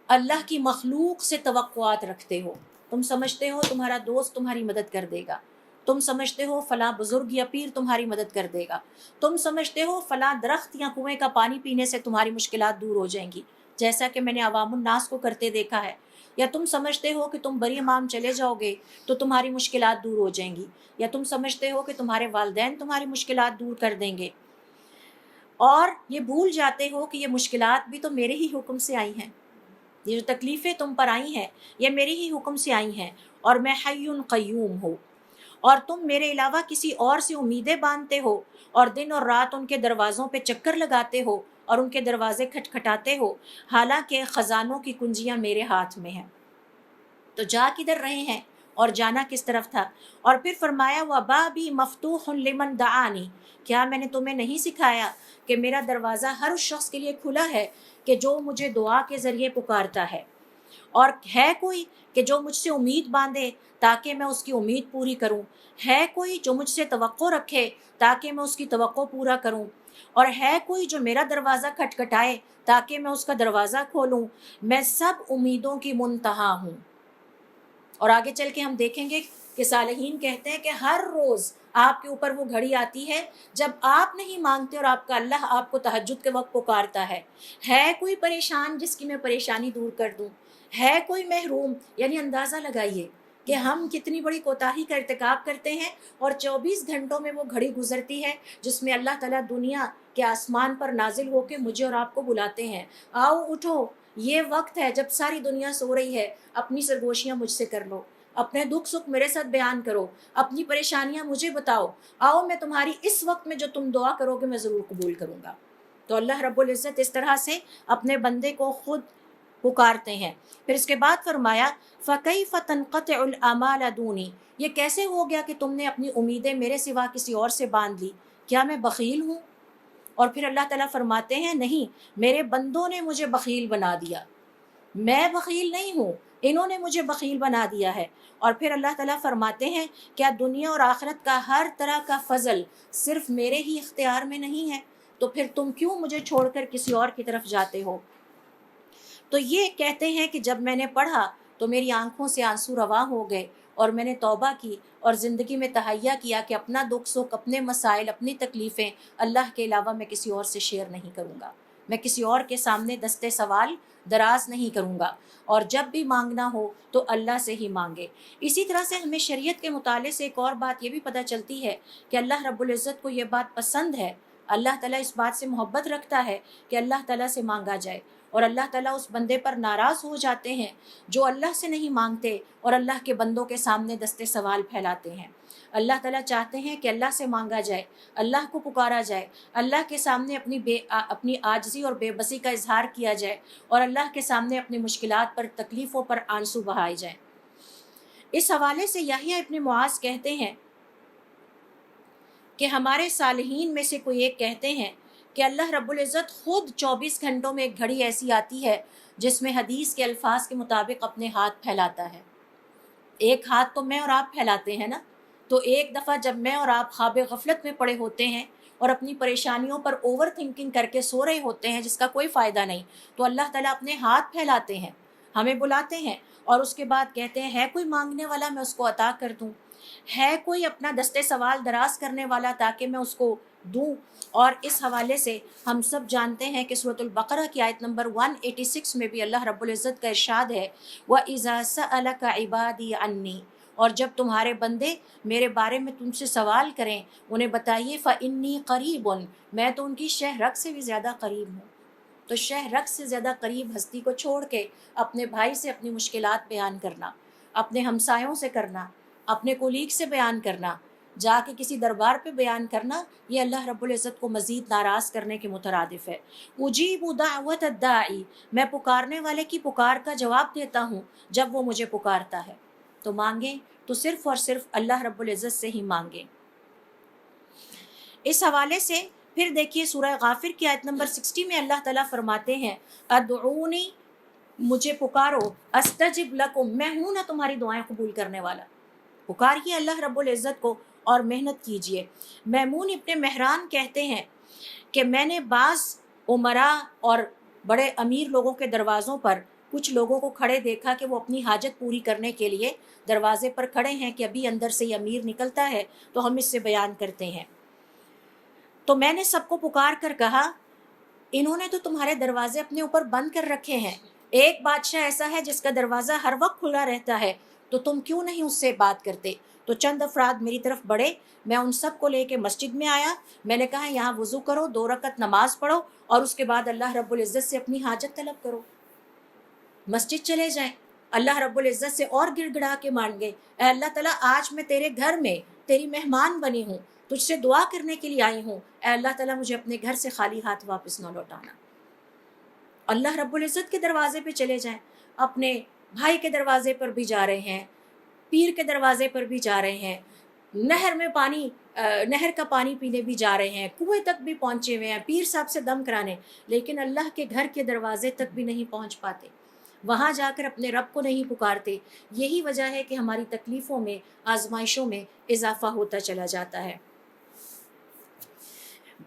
اللہ کی مخلوق سے توقعات رکھتے ہو. تم سمجھتے ہو تمہارا دوست تمہاری مدد کر دے گا، تم سمجھتے ہو فلاں بزرگ یا پیر تمہاری مدد کر دے گا، تم سمجھتے ہو فلاں درخت یا کنویں کا پانی پینے سے تمہاری مشکلات دور ہو جائیں گی، جیسا کہ میں نے عوام الناس کو کرتے دیکھا ہے. یا تم سمجھتے ہو کہ تم بری امام چلے جاؤ گے تو تمہاری مشکلات دور ہو جائیں گی، یا تم سمجھتے ہو کہ تمہارے والدین تمہاری مشکلات دور کر دیں گے، اور یہ بھول جاتے ہو کہ یہ مشکلات بھی تو میرے ہی حکم سے آئی ہیں، یہ جو تکلیفیں تم پر آئی ہیں یہ میرے ہی حکم سے آئی ہیں، اور میں حی قیوم ہوں. اور تم میرے علاوہ کسی اور سے امیدیں باندھتے ہو، اور دن اور رات ان کے دروازوں پہ چکر لگاتے ہو اور ان کے دروازے کھٹکھٹاتے ہو، حالانکہ خزانوں کی کنجیاں میرے ہاتھ میں ہیں. تو جا کدھر رہے ہیں اور جانا کس طرف تھا؟ اور پھر فرمایا وَبَابِي مَفْتُوحٌ لِمَنْ دَعَانِي، کیا میں نے تمہیں نہیں سکھایا کہ میرا دروازہ ہر اس شخص کے لیے کھلا ہے کہ جو مجھے دعا کے ذریعے پکارتا ہے. اور ہے کوئی کہ جو مجھ سے امید باندھے تاکہ میں اس کی امید پوری کروں؟ ہے کوئی جو مجھ سے توقع رکھے تاکہ میں اس کی توقع پورا کروں؟ اور ہے کوئی جو میرا دروازہ کھٹکھٹائے تاکہ میں اس کا دروازہ کھولوں؟ میں سب امیدوں کی منتہا ہوں۔ اور آگے چل کے ہم دیکھیں گے کہ صالحین کہتے ہیں کہ ہر روز آپ کے اوپر وہ گھڑی آتی ہے جب آپ نہیں مانگتے اور آپ کا اللہ آپ کو تہجد کے وقت پکارتا ہے کوئی پریشان جس کی میں پریشانی دور کر دوں؟ ہے کوئی محروم؟ یعنی اندازہ لگائیے کہ ہم کتنی بڑی کوتاہی کا ارتکاب کرتے ہیں، اور 24 گھنٹوں میں وہ گھڑی گزرتی ہے جس میں اللہ تعالیٰ دنیا کے آسمان پر نازل ہو کے مجھے اور آپ کو بلاتے ہیں، آؤ اٹھو، یہ وقت ہے جب ساری دنیا سو رہی ہے، اپنی سرگوشیاں مجھ سے کر لو، اپنے دکھ سکھ میرے ساتھ بیان کرو، اپنی پریشانیاں مجھے بتاؤ، آؤ میں تمہاری اس وقت میں جو تم دعا کرو گے میں ضرور قبول کروں گا۔ تو اللہ رب العزت اس طرح سے اپنے بندے کو خود پکارتے ہیں۔ پھر اس کے بعد فرمایا فَكَيْفَ تَنْقَطِعُ الْآمَالَ دُونِي، یہ کیسے ہو گیا کہ تم نے اپنی امیدیں میرے سوا کسی اور سے باندھ لی؟ کیا میں بخیل ہوں؟ اور پھر اللہ تعالیٰ فرماتے ہیں نہیں، میرے بندوں نے مجھے بخیل بنا دیا، میں بخیل نہیں ہوں، انہوں نے مجھے بخیل بنا دیا ہے۔ اور پھر اللہ تعالیٰ فرماتے ہیں کیا دنیا اور آخرت کا ہر طرح کا فضل صرف میرے ہی اختیار میں نہیں ہے؟ تو پھر تم کیوں مجھے چھوڑ کر کسی اور کی طرف جاتے ہو؟ تو یہ کہتے ہیں کہ جب میں نے پڑھا تو میری آنکھوں سے آنسو رواں ہو گئے، اور میں نے توبہ کی اور زندگی میں تہیہ کیا کہ اپنا دکھ سکھ، اپنے مسائل، اپنی تکلیفیں اللہ کے علاوہ میں کسی اور سے شیئر نہیں کروں گا، میں کسی اور کے سامنے دستے سوال دراز نہیں کروں گا، اور جب بھی مانگنا ہو تو اللہ سے ہی مانگے۔ اسی طرح سے ہمیں شریعت کے مطالعے سے ایک اور بات یہ بھی پتہ چلتی ہے کہ اللہ رب العزت کو یہ بات پسند ہے، اللہ تعالیٰ اس بات سے محبت رکھتا ہے کہ اللہ تعالیٰ سے مانگا جائے، اور اللہ تعالیٰ اس بندے پر ناراض ہو جاتے ہیں جو اللہ سے نہیں مانگتے اور اللہ کے بندوں کے سامنے دستے سوال پھیلاتے ہیں۔ اللہ تعالیٰ چاہتے ہیں کہ اللہ سے مانگا جائے، اللہ کو پکارا جائے، اللہ کے سامنے اپنی عاجزی اور بے بسی کا اظہار کیا جائے، اور اللہ کے سامنے اپنی مشکلات پر، تکلیفوں پر آنسو بہائے جائیں۔ اس حوالے سے یحییٰ ابن معاذ کہتے ہیں کہ ہمارے صالحین میں سے کوئی ایک کہتے ہیں کہ اللہ رب العزت خود 24 گھنٹوں میں ایک گھڑی ایسی آتی ہے جس میں حدیث کے الفاظ کے مطابق اپنے ہاتھ پھیلاتا ہے۔ ایک ہاتھ تو میں اور آپ پھیلاتے ہیں نا، تو ایک دفعہ جب میں اور آپ خواب غفلت میں پڑے ہوتے ہیں اور اپنی پریشانیوں پر اوور تھنکنگ کر کے سو رہے ہوتے ہیں جس کا کوئی فائدہ نہیں، تو اللہ تعالیٰ اپنے ہاتھ پھیلاتے ہیں، ہمیں بلاتے ہیں، اور اس کے بعد کہتے ہیں ہے کوئی مانگنے والا میں اس کو عطا کر دوں، ہے کوئی اپنا دستے سوال دراز کرنے والا تاکہ میں اس کو دوں۔ اور اس حوالے سے ہم سب جانتے ہیں کہ سورۃ البقرہ کی آیت نمبر 186 میں بھی اللہ رب العزت کا ارشاد ہے وَإِذَا سَأَلَكَ عِبَادِي عَنِّي، اور جب تمہارے بندے میرے بارے میں تم سے سوال کریں انہیں بتائیے فَإِنِّي قَرِيبٌ، میں تو ان کی شہ رگ سے بھی زیادہ قریب ہوں۔ تو شہ رگ سے زیادہ قریب ہستی کو چھوڑ کے اپنے بھائی سے اپنی مشکلات بیان کرنا، اپنے ہمسایوں سے کرنا، اپنے کولیگ سے بیان کرنا، جا کے کسی دربار پہ بیان کرنا، یہ اللہ رب العزت کو مزید ناراض کرنے کے مترادف ہے۔ اجیب دعوت الداعی، میں پکارنے والے کی پکار کا جواب دیتا ہوں جب وہ مجھے پکارتا ہے۔ تو مانگیں تو صرف اور صرف اللہ رب العزت سے ہی مانگیں۔ اس حوالے سے پھر دیکھیے سورہ غافر کی آیت نمبر 60 میں اللہ تعالیٰ فرماتے ہیں ادعونی، مجھے پکارو، استجب لکم، میں ہوں نا تمہاری دعائیں قبول کرنے والا۔ پکاریے اللہ رب العزت کو اور محنت کیجیے۔ میمون ابن مہران کہتے ہیں کہ میں نے بعض عمراء اور بڑے امیر لوگوں کے دروازوں پر کچھ لوگوں کو کھڑے دیکھا کہ وہ اپنی حاجت پوری کرنے کے لیے دروازے پر کھڑے ہیں کہ ابھی اندر سے یہ امیر نکلتا ہے تو ہم اس سے بیان کرتے ہیں۔ تو میں نے سب کو پکار کر کہا انہوں نے تو تمہارے دروازے اپنے اوپر بند کر رکھے ہیں، ایک بادشاہ ایسا ہے جس کا دروازہ ہر وقت کھلا رہتا ہے، تو تم کیوں نہیں اس سے بات کرتے؟ تو چند افراد میری طرف بڑھے، میں ان سب کو لے کے مسجد میں آیا، میں نے کہا یہاں وضو کرو، 2 رکعت نماز پڑھو، اور اس کے بعد اللہ رب العزت سے اپنی حاجت طلب کرو۔ مسجد چلے جائیں، اللہ رب العزت سے اور گڑ گڑا کے مانگے، اے اللہ تعالیٰ آج میں تیرے گھر میں تیری مہمان بنی ہوں، تجھ سے دعا کرنے کے لیے آئی ہوں، اے اللہ تعالیٰ مجھے اپنے گھر سے خالی ہاتھ واپس نہ لوٹانا۔ اللہ رب العزت کے دروازے پہ چلے جائیں، اپنے بھائی کے دروازے پر بھی جا رہے ہیں، پیر کے دروازے پر بھی جا رہے ہیں، نہر کا پانی پینے بھی جا رہے ہیں، کنویں تک بھی پہنچے ہوئے ہیں، پیر صاحب سے دم کرانے، لیکن اللہ کے گھر کے دروازے تک بھی نہیں پہنچ پاتے۔ وہاں جا کر اپنے رب کو نہیں پکارتے. یہی وجہ ہے کہ ہماری تکلیفوں میں، آزمائشوں میں اضافہ ہوتا چلا جاتا ہے.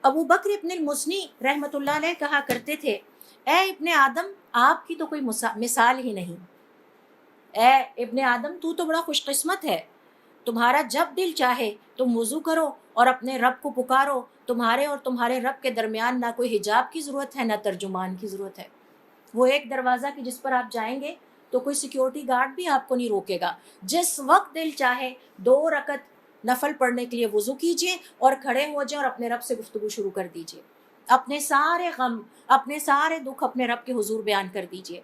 ابو بکر ابن المزنی رحمۃ اللہ علیہ کہا کرتے تھے، اے ابن آدم، آپ کی تو کوئی مثال ہی نہیں. اے ابن آدم، تو بڑا خوش قسمت ہے. تمہارا جب دل چاہے تم وضو کرو اور اپنے رب کو پکارو. تمہارے اور تمہارے رب کے درمیان نہ کوئی حجاب کی ضرورت ہے، نہ ترجمان کی ضرورت ہے. وہ ایک دروازہ کہ جس پر آپ جائیں گے تو کوئی سیکیورٹی گارڈ بھی آپ کو نہیں روکے گا. جس وقت دل چاہے 2 رکعت نفل پڑھنے کے لیے وضو کیجئے اور کھڑے ہو جائیں اور اپنے رب سے گفتگو شروع کر دیجئے. اپنے سارے غم، اپنے سارے دکھ اپنے رب کے حضور بیان کر دیجئے.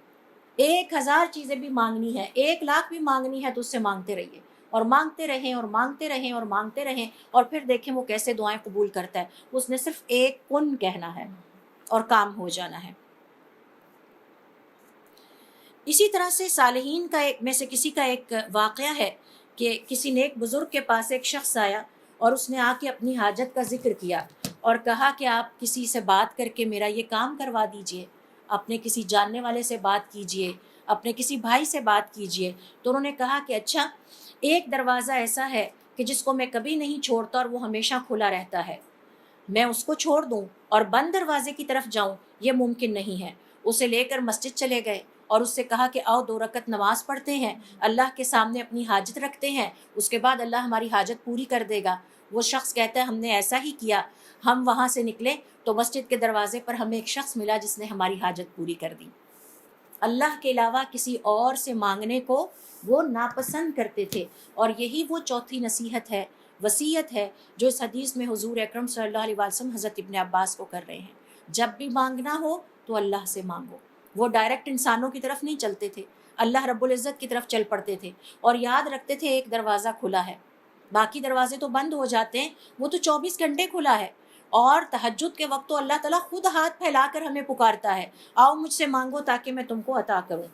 1000 چیزیں بھی مانگنی ہے، 1,00,000 بھی مانگنی ہے تو اس سے مانگتے رہیے، اور مانگتے رہیں اور مانگتے رہیں اور مانگتے رہیں، اور پھر دیکھیں وہ کیسے دعائیں قبول کرتا ہے. اس نے صرف ایک کن کہنا ہے اور کام ہو جانا ہے. اسی طرح سے صالحین کا میں سے کسی کا ایک واقعہ ہے کہ کسی نیک بزرگ کے پاس ایک شخص آیا اور اس نے آ کے اپنی حاجت کا ذکر کیا اور کہا کہ آپ کسی سے بات کر کے میرا یہ کام کروا دیجئے، اپنے کسی جاننے والے سے بات کیجئے، اپنے کسی بھائی سے بات کیجئے. تو انہوں نے کہا کہ اچھا، ایک دروازہ ایسا ہے کہ جس کو میں کبھی نہیں چھوڑتا اور وہ ہمیشہ کھلا رہتا ہے، میں اس کو چھوڑ دوں اور بند دروازے کی طرف جاؤں، یہ ممکن نہیں ہے. اسے لے کر مسجد چلے گئے اور اس سے کہا کہ آؤ 2 رکعت نماز پڑھتے ہیں، اللہ کے سامنے اپنی حاجت رکھتے ہیں، اس کے بعد اللہ ہماری حاجت پوری کر دے گا. وہ شخص کہتا ہے ہم نے ایسا ہی کیا. ہم وہاں سے نکلے تو مسجد کے دروازے پر ہمیں ایک شخص ملا جس نے ہماری حاجت پوری کر دی. اللہ کے علاوہ کسی اور سے مانگنے کو وہ ناپسند کرتے تھے. اور یہی وہ چوتھی نصیحت ہے، وصیت ہے، جو اس حدیث میں حضور اکرم صلی اللہ علیہ وسلم حضرت ابن عباس کو کر رہے ہیں. جب بھی مانگنا ہو تو اللہ سے مانگو. وہ ڈائریکٹ انسانوں کی طرف نہیں چلتے تھے، اللہ رب العزت کی طرف چل پڑتے تھے اور یاد رکھتے تھے ایک دروازہ کھلا ہے، باقی دروازے تو بند ہو جاتے ہیں، وہ تو 24 گھنٹے کھلا ہے. اور تہجد کے وقت تو اللہ تعالیٰ خود ہاتھ پھیلا کر ہمیں پکارتا ہے، آؤ مجھ سے مانگو تاکہ میں تم کو عطا کروں.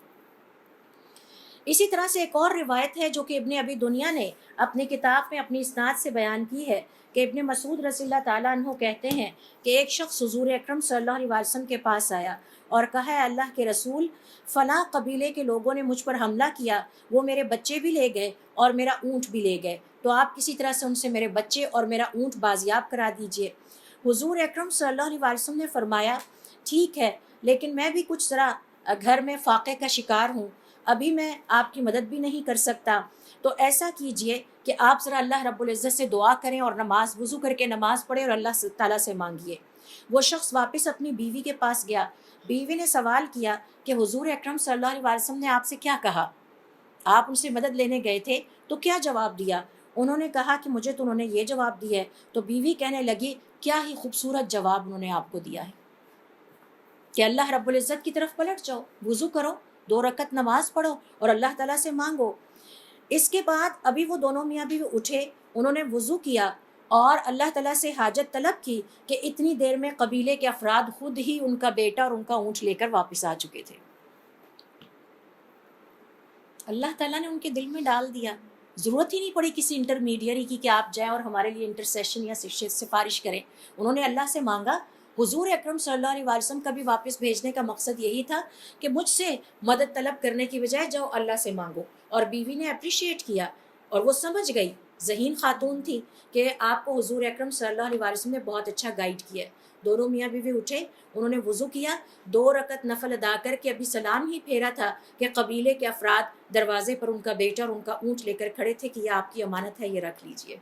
اسی طرح سے ایک اور روایت ہے جو کہ ابن ابی دنیا نے اپنی کتاب میں اپنی اسناد سے بیان کی ہے کہ ابن مسعود رضی اللہ تعالیٰ عنہ کہتے ہیں کہ ایک شخص حضور اکرم صلی اللہ علیہ وسلم کے پاس آیا اور کہا، ہے اللہ کے رسول، فلاں قبیلے کے لوگوں نے مجھ پر حملہ کیا، وہ میرے بچے بھی لے گئے اور میرا اونٹ بھی لے گئے، تو آپ کسی طرح سے ان سے میرے بچے اور میرا اونٹ بازیاب کرا دیجئے. حضور اکرم صلی اللہ علیہ وسلم نے فرمایا، ٹھیک ہے، لیکن میں بھی کچھ ذرا گھر میں فاقے کا شکار ہوں، ابھی میں آپ کی مدد بھی نہیں کر سکتا. تو ایسا کیجئے کہ آپ ذرا اللہ رب العزت سے دعا کریں اور وضو کر کے نماز پڑھیں اور اللہ تعالیٰ سے مانگیے. وہ شخص واپس اپنی بیوی کے پاس گیا. بیوی نے سوال کیا کہ حضور اکرم صلی اللہ علیہ وسلم نے آپ سے کیا کہا؟ آپ ان سے مدد لینے گئے تھے تو کیا جواب دیا؟ انہوں نے کہا کہ مجھے تو انہوں نے یہ جواب دیا ہے. تو بیوی کہنے لگی، کیا ہی خوبصورت جواب انہوں نے آپ کو دیا ہے کہ اللہ رب العزت کی طرف پلٹ جاؤ، وضو کرو، 2 رکعت نماز پڑھو اور اللہ تعالیٰ سے مانگو. اس کے بعد ابھی وہ دونوں میاں بیوی اٹھے، انہوں نے وضو کیا اور اللہ تعالیٰ سے حاجت طلب کی کہ اتنی دیر میں قبیلے کے افراد خود ہی ان کا بیٹا اور ان کا اونٹ لے کر واپس آ چکے تھے. اللہ تعالیٰ نے ان کے دل میں ڈال دیا، ضرورت ہی نہیں پڑی کسی انٹرمیڈیری کی کہ آپ جائیں اور ہمارے لیے انٹرسیشن یا سفارش کریں. انہوں نے اللہ سے مانگا. حضور اکرم صلی اللہ علیہ وسلم کا بھی واپس بھیجنے کا مقصد یہی تھا کہ مجھ سے مدد طلب کرنے کی بجائے جاؤ اللہ سے مانگو. اور بیوی نے اپریشیٹ کیا اور وہ سمجھ گئی، ذہین خاتون تھی، کہ آپ کو حضور اکرم صلی اللہ علیہ وسلم نے بہت اچھا گائیڈ کیا. دونوں میاں بیوی اٹھے، انہوں نے وضو کیا، 2 رکعت نفل ادا کر کے ابھی سلام ہی پھیرا تھا کہ قبیلے کے افراد دروازے پر ان کا بیٹا اور ان کا اونٹ لے کر کھڑے تھے کہ یہ آپ کی امانت ہے، یہ رکھ لیجئے.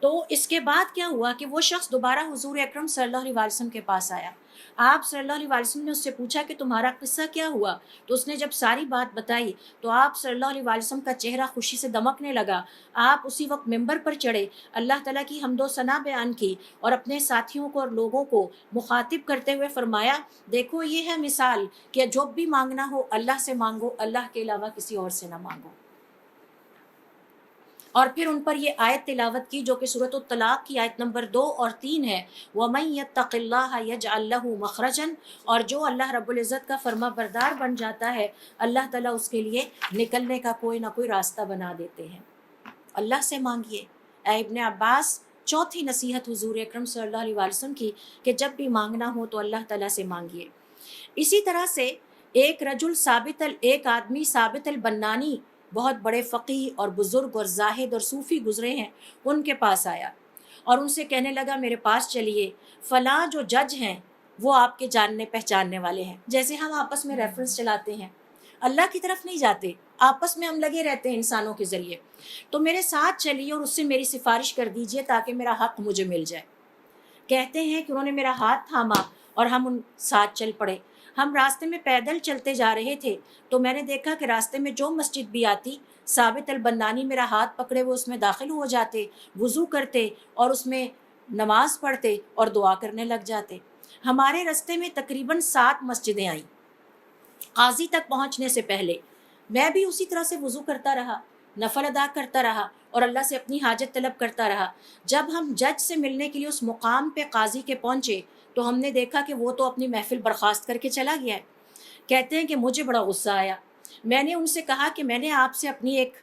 تو اس کے بعد کیا ہوا کہ وہ شخص دوبارہ حضور اکرم صلی اللہ علیہ وسلم کے پاس آیا. آپ صلی اللہ علیہ وسلم نے اس سے پوچھا کہ تمہارا قصہ کیا ہوا؟ تو اس نے جب ساری بات بتائی تو آپ صلی اللہ علیہ وسلم کا چہرہ خوشی سے دمکنے لگا. آپ اسی وقت ممبر پر چڑھے، اللہ تعالیٰ کی حمد و ثنا بیان کی اور اپنے ساتھیوں کو اور لوگوں کو مخاطب کرتے ہوئے فرمایا، دیکھو یہ ہے مثال کہ جو بھی مانگنا ہو اللہ سے مانگو، اللہ کے علاوہ کسی اور سے نہ مانگو. اور پھر ان پر یہ آیت تلاوت کی جو کہ سورۃ الطلاق کی آیت نمبر 2 اور 3 ہے، وَمَن يَتَّقِ اللَّهَ يَجْعَل لَّهُ مَخْرَجًا، اور جو اللہ رب العزت کا فرما بردار بن جاتا ہے اللہ تعالیٰ اس کے لیے نکلنے کا کوئی نہ کوئی راستہ بنا دیتے ہیں. اللہ سے مانگیے. اے ابن عباس، چوتھی نصیحت حضور اکرم صلی اللہ علیہ وسلم کی کہ جب بھی مانگنا ہو تو اللہ تعالیٰ سے مانگیے. اسی طرح سے ایک آدمی ثابت البنانی، بہت بڑے فقیہ اور بزرگ اور زاہد اور صوفی گزرے ہیں، ان کے پاس آیا اور ان سے کہنے لگا میرے پاس چلیے، فلاں جو جج ہیں وہ آپ کے جاننے پہچاننے والے ہیں۔ جیسے ہم آپس میں ریفرنس چلاتے ہیں، اللہ کی طرف نہیں جاتے، آپس میں ہم لگے رہتے ہیں انسانوں کے ذریعے، تو میرے ساتھ چلیے اور اس سے میری سفارش کر دیجئے تاکہ میرا حق مجھے مل جائے۔ کہتے ہیں کہ انہوں نے میرا ہاتھ تھاما اور ہم ان ساتھ چل پڑے۔ ہم راستے میں پیدل چلتے جا رہے تھے تو میں نے دیکھا کہ راستے میں جو مسجد بھی آتی، ثابت البنانی میرا ہاتھ پکڑے وہ اس میں داخل ہو جاتے، وضو کرتے اور اس میں نماز پڑھتے اور دعا کرنے لگ جاتے۔ ہمارے راستے میں تقریباً 7 مسجدیں آئیں۔ قاضی تک پہنچنے سے پہلے میں بھی اسی طرح سے وضو کرتا رہا، نفل ادا کرتا رہا اور اللہ سے اپنی حاجت طلب کرتا رہا۔ جب ہم جج سے ملنے کے لیے اس مقام پہ قاضی کے پہنچے تو ہم نے دیکھا کہ وہ تو اپنی محفل برخاست کر کے چلا گیا ہے۔ کہتے ہیں کہ مجھے بڑا غصہ آیا، میں نے ان سے کہا کہ میں نے آپ سے اپنی ایک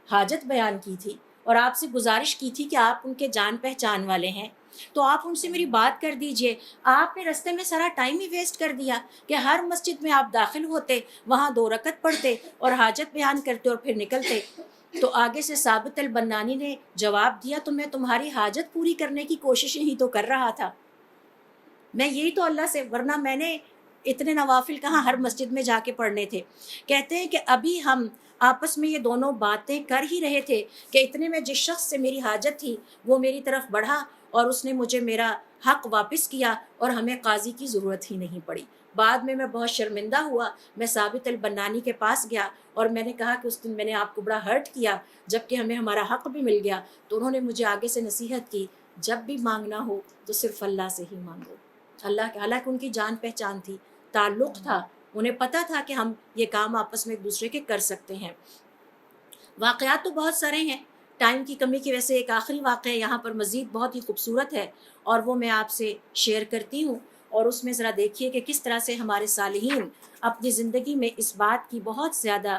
حاجت بیان کی تھی اور آپ سے گزارش کی تھی کہ آپ ان کے جان پہچان والے ہیں تو آپ ان سے میری بات کر دیجئے۔ آپ نے رستے میں سارا ٹائم ہی ویسٹ کر دیا کہ ہر مسجد میں آپ داخل ہوتے، وہاں 2 رکعت پڑھتے اور حاجت بیان کرتے اور پھر نکلتے۔ تو آگے سے ثابت البنانی نے جواب دیا تو میں تمہاری حاجت پوری کرنے کی کوشش ہی تو کر رہا تھا، میں یہی تو اللہ سے، ورنہ میں نے اتنے نوافل کہاں ہر مسجد میں جا کے پڑھنے تھے۔ کہتے ہیں کہ ابھی ہم آپس میں یہ دونوں باتیں کر ہی رہے تھے کہ اتنے میں جس شخص سے میری حاجت تھی وہ میری طرف بڑھا اور اس نے مجھے میرا حق واپس کیا اور ہمیں قاضی کی ضرورت ہی نہیں پڑی۔ بعد میں بہت شرمندہ ہوا، میں ثابت البنانی کے پاس گیا اور میں نے کہا کہ اس دن میں نے آپ کو بڑا ہرٹ کیا جبکہ ہمیں ہمارا حق بھی مل گیا۔ تو انہوں نے مجھے آگے سے نصیحت کی، جب بھی مانگنا ہو تو صرف اللہ سے ہی مانگو۔ اللہ کے، حالانکہ ان کی جان پہچان تھی، تعلق تھا، انہیں پتہ تھا کہ ہم یہ کام آپس میں ایک دوسرے کے کر سکتے ہیں۔ واقعات تو بہت سارے ہیں، ٹائم کی کمی کی وجہ سے ایک آخری واقعہ یہاں پر مزید بہت ہی خوبصورت ہے اور وہ میں آپ سے شیئر کرتی ہوں، اور اس میں ذرا دیکھیے کہ کس طرح سے ہمارے صالحین اپنی زندگی میں اس بات کی بہت زیادہ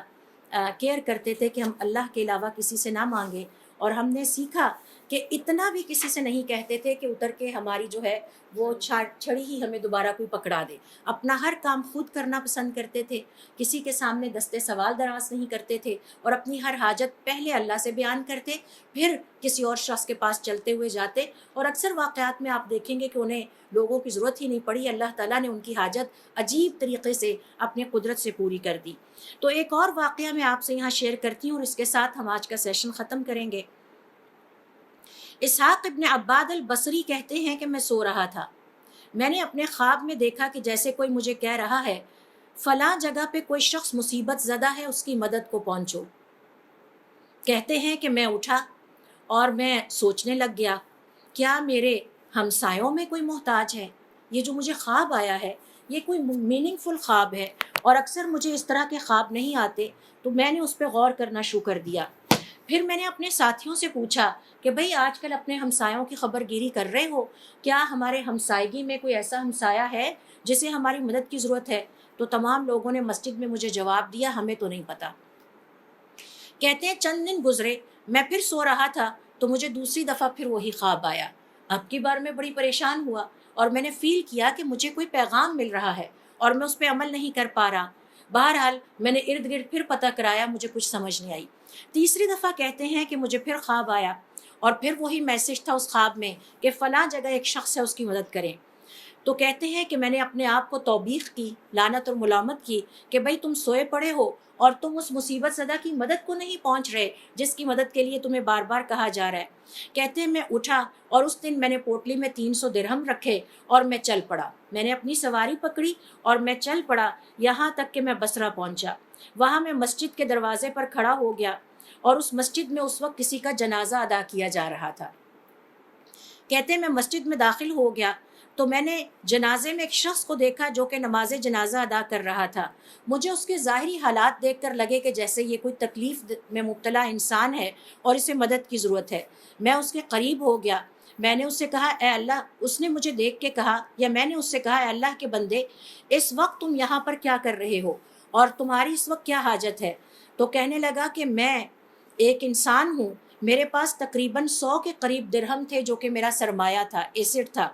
کیئر کرتے تھے کہ ہم اللہ کے علاوہ کسی سے نہ مانگیں، اور ہم نے سیکھا کہ اتنا بھی کسی سے نہیں کہتے تھے کہ اتر کے ہماری جو ہے وہ چھڑی ہی ہمیں دوبارہ کوئی پکڑا دے۔ اپنا ہر کام خود کرنا پسند کرتے تھے، کسی کے سامنے دستے سوال دراز نہیں کرتے تھے، اور اپنی ہر حاجت پہلے اللہ سے بیان کرتے، پھر کسی اور شخص کے پاس چلتے ہوئے جاتے، اور اکثر واقعات میں آپ دیکھیں گے کہ انہیں لوگوں کی ضرورت ہی نہیں پڑی، اللہ تعالیٰ نے ان کی حاجت عجیب طریقے سے اپنی قدرت سے پوری کر دی۔ تو ایک اور واقعہ میں آپ سے یہاں شیئر کرتی ہوں اور اس کے ساتھ ہم آج کا سیشن ختم کریں گے۔ اسحاق ابن عباد البصری کہتے ہیں کہ میں سو رہا تھا، میں نے اپنے خواب میں دیکھا کہ جیسے کوئی مجھے کہہ رہا ہے فلاں جگہ پہ کوئی شخص مصیبت زدہ ہے، اس کی مدد کو پہنچو۔ کہتے ہیں کہ میں اٹھا اور میں سوچنے لگ گیا، کیا میرے ہمسایوں میں کوئی محتاج ہے؟ یہ جو مجھے خواب آیا ہے یہ کوئی میننگ فل خواب ہے، اور اکثر مجھے اس طرح کے خواب نہیں آتے، تو میں نے اس پہ غور کرنا شروع کر دیا۔ پھر میں نے اپنے ساتھیوں سے پوچھا کہ بھئی آج کل اپنے ہمسایوں کی خبر گیری کر رہے ہو؟ کیا ہمارے ہمسائیگی میں کوئی ایسا ہمسایہ ہے جسے ہماری مدد کی ضرورت ہے؟ تو تمام لوگوں نے مسجد میں مجھے جواب دیا، ہمیں تو نہیں پتہ۔ کہتے ہیں چند دن گزرے، میں پھر سو رہا تھا تو مجھے دوسری دفعہ پھر وہی خواب آیا۔ اب کی بار میں بڑی پریشان ہوا اور میں نے فیل کیا کہ مجھے کوئی پیغام مل رہا ہے اور میں اس پہ عمل نہیں کر پا رہا۔ بہرحال میں نے ارد گرد پھر پتہ کرایا، مجھے کچھ سمجھ نہیں آئی۔ تیسری دفعہ کہتے ہیں کہ مجھے پھر خواب آیا اور پھر وہی میسج تھا اس خواب میں کہ فلاں جگہ ایک شخص ہے، اس کی مدد کریں۔ تو کہتے ہیں کہ میں نے اپنے آپ کو توبیخ کی، لعنت اور ملامت کی کہ بھئی تم سوئے پڑے ہو اور تم اس مصیبت زدہ کی مدد کو نہیں پہنچ رہے جس کی مدد کے لیے تمہیں بار بار کہا جا رہا ہے۔ کہتے ہیں میں اٹھا اور اس دن میں نے پوٹلی میں 300 درہم رکھے اور میں چل پڑا۔ میں نے اپنی سواری پکڑی اور میں چل پڑا یہاں تک کہ میں بصرہ پہنچا۔ وہاں میں مسجد کے دروازے پر کھڑا ہو گیا اور اس مسجد میں اس وقت کسی کا جنازہ ادا کیا جا رہا تھا۔ کہتے ہیں میں مسجد میں داخل ہو گیا تو میں نے جنازے میں ایک شخص کو دیکھا جو کہ نماز جنازہ ادا کر رہا تھا۔ مجھے اس کے ظاہری حالات دیکھ کر لگے کہ جیسے یہ کوئی تکلیف میں مبتلا انسان ہے اور اسے مدد کی ضرورت ہے۔ میں اس کے قریب ہو گیا، میں نے اس سے کہا اے اللہ، اس نے مجھے دیکھ کے کہا، یا میں نے اس سے کہا اے اللہ کے بندے، اس وقت تم یہاں پر کیا کر رہے ہو اور تمہاری اس وقت کیا حاجت ہے؟ تو کہنے لگا کہ میں ایک انسان ہوں، میرے پاس تقریباً 100 کے قریب درہم تھے جو کہ میرا سرمایہ تھا، ایسٹ تھا۔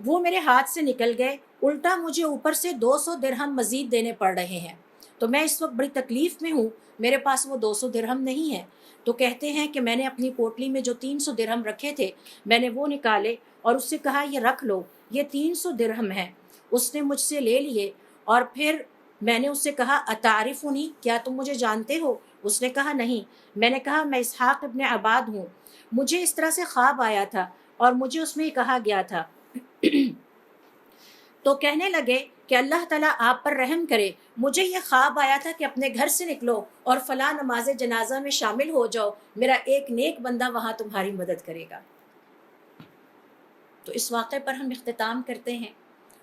وہ میرے ہاتھ سے نکل گئے، الٹا مجھے اوپر سے 200 درہم مزید دینے پڑ رہے ہیں، تو میں اس وقت بڑی تکلیف میں ہوں، میرے پاس وہ 200 درہم نہیں ہے۔ تو کہتے ہیں کہ میں نے اپنی پوٹلی میں جو 300 درہم رکھے تھے میں نے وہ نکالے اور اس سے کہا یہ رکھ لو، یہ 300 درہم ہے۔ اس نے مجھ سے لے لیے اور پھر میں نے اس سے کہا اتعرفنی، کیا تم مجھے جانتے ہو؟ اس نے کہا نہیں۔ میں نے کہا میں اسحاق ابن عباد ہوں، مجھے اس طرح سے خواب آیا تھا اور مجھے اس میں کہا گیا تھا تو کہنے لگے کہ اللہ تعالیٰ آپ پر رحم کرے، مجھے یہ خواب آیا تھا کہ اپنے گھر سے نکلو اور فلاں نماز جنازہ میں شامل ہو جاؤ، میرا ایک نیک بندہ وہاں تمہاری مدد کرے گا۔ تو اس واقعے پر ہم اختتام کرتے ہیں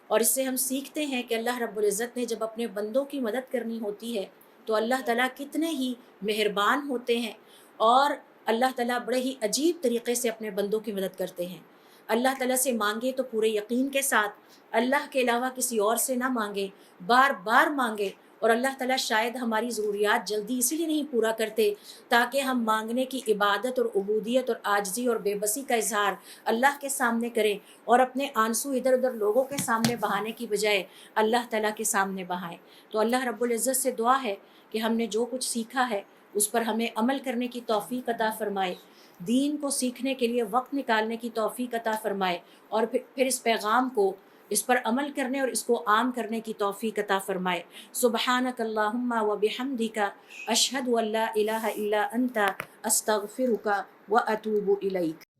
اور اس سے ہم سیکھتے ہیں کہ اللہ رب العزت نے جب اپنے بندوں کی مدد کرنی ہوتی ہے تو اللہ تعالیٰ کتنے ہی مہربان ہوتے ہیں اور اللہ تعالیٰ بڑے ہی عجیب طریقے سے اپنے بندوں کی مدد کرتے ہیں۔ اللہ تعالیٰ سے مانگے تو پورے یقین کے ساتھ، اللہ کے علاوہ کسی اور سے نہ مانگے، بار بار مانگے، اور اللہ تعالیٰ شاید ہماری ضروریات جلدی اسی لیے نہیں پورا کرتے تاکہ ہم مانگنے کی عبادت اور عبودیت اور عاجزی اور بے بسی کا اظہار اللہ کے سامنے کریں اور اپنے آنسو ادھر ادھر لوگوں کے سامنے بہانے کی بجائے اللہ تعالیٰ کے سامنے بہائیں۔ تو اللہ رب العزت سے دعا ہے کہ ہم نے جو کچھ سیکھا ہے اس پر ہمیں عمل کرنے کی توفیق عطا فرمائے، دین کو سیکھنے کے لیے وقت نکالنے کی توفیق عطا فرمائے، اور پھر اس پیغام کو، اس پر عمل کرنے اور اس کو عام کرنے کی توفیق عطا فرمائے۔ سبحانک اللہم و بحمدک، اشہد ان لا الہ الا انت، استغفرک و اتوب الیک۔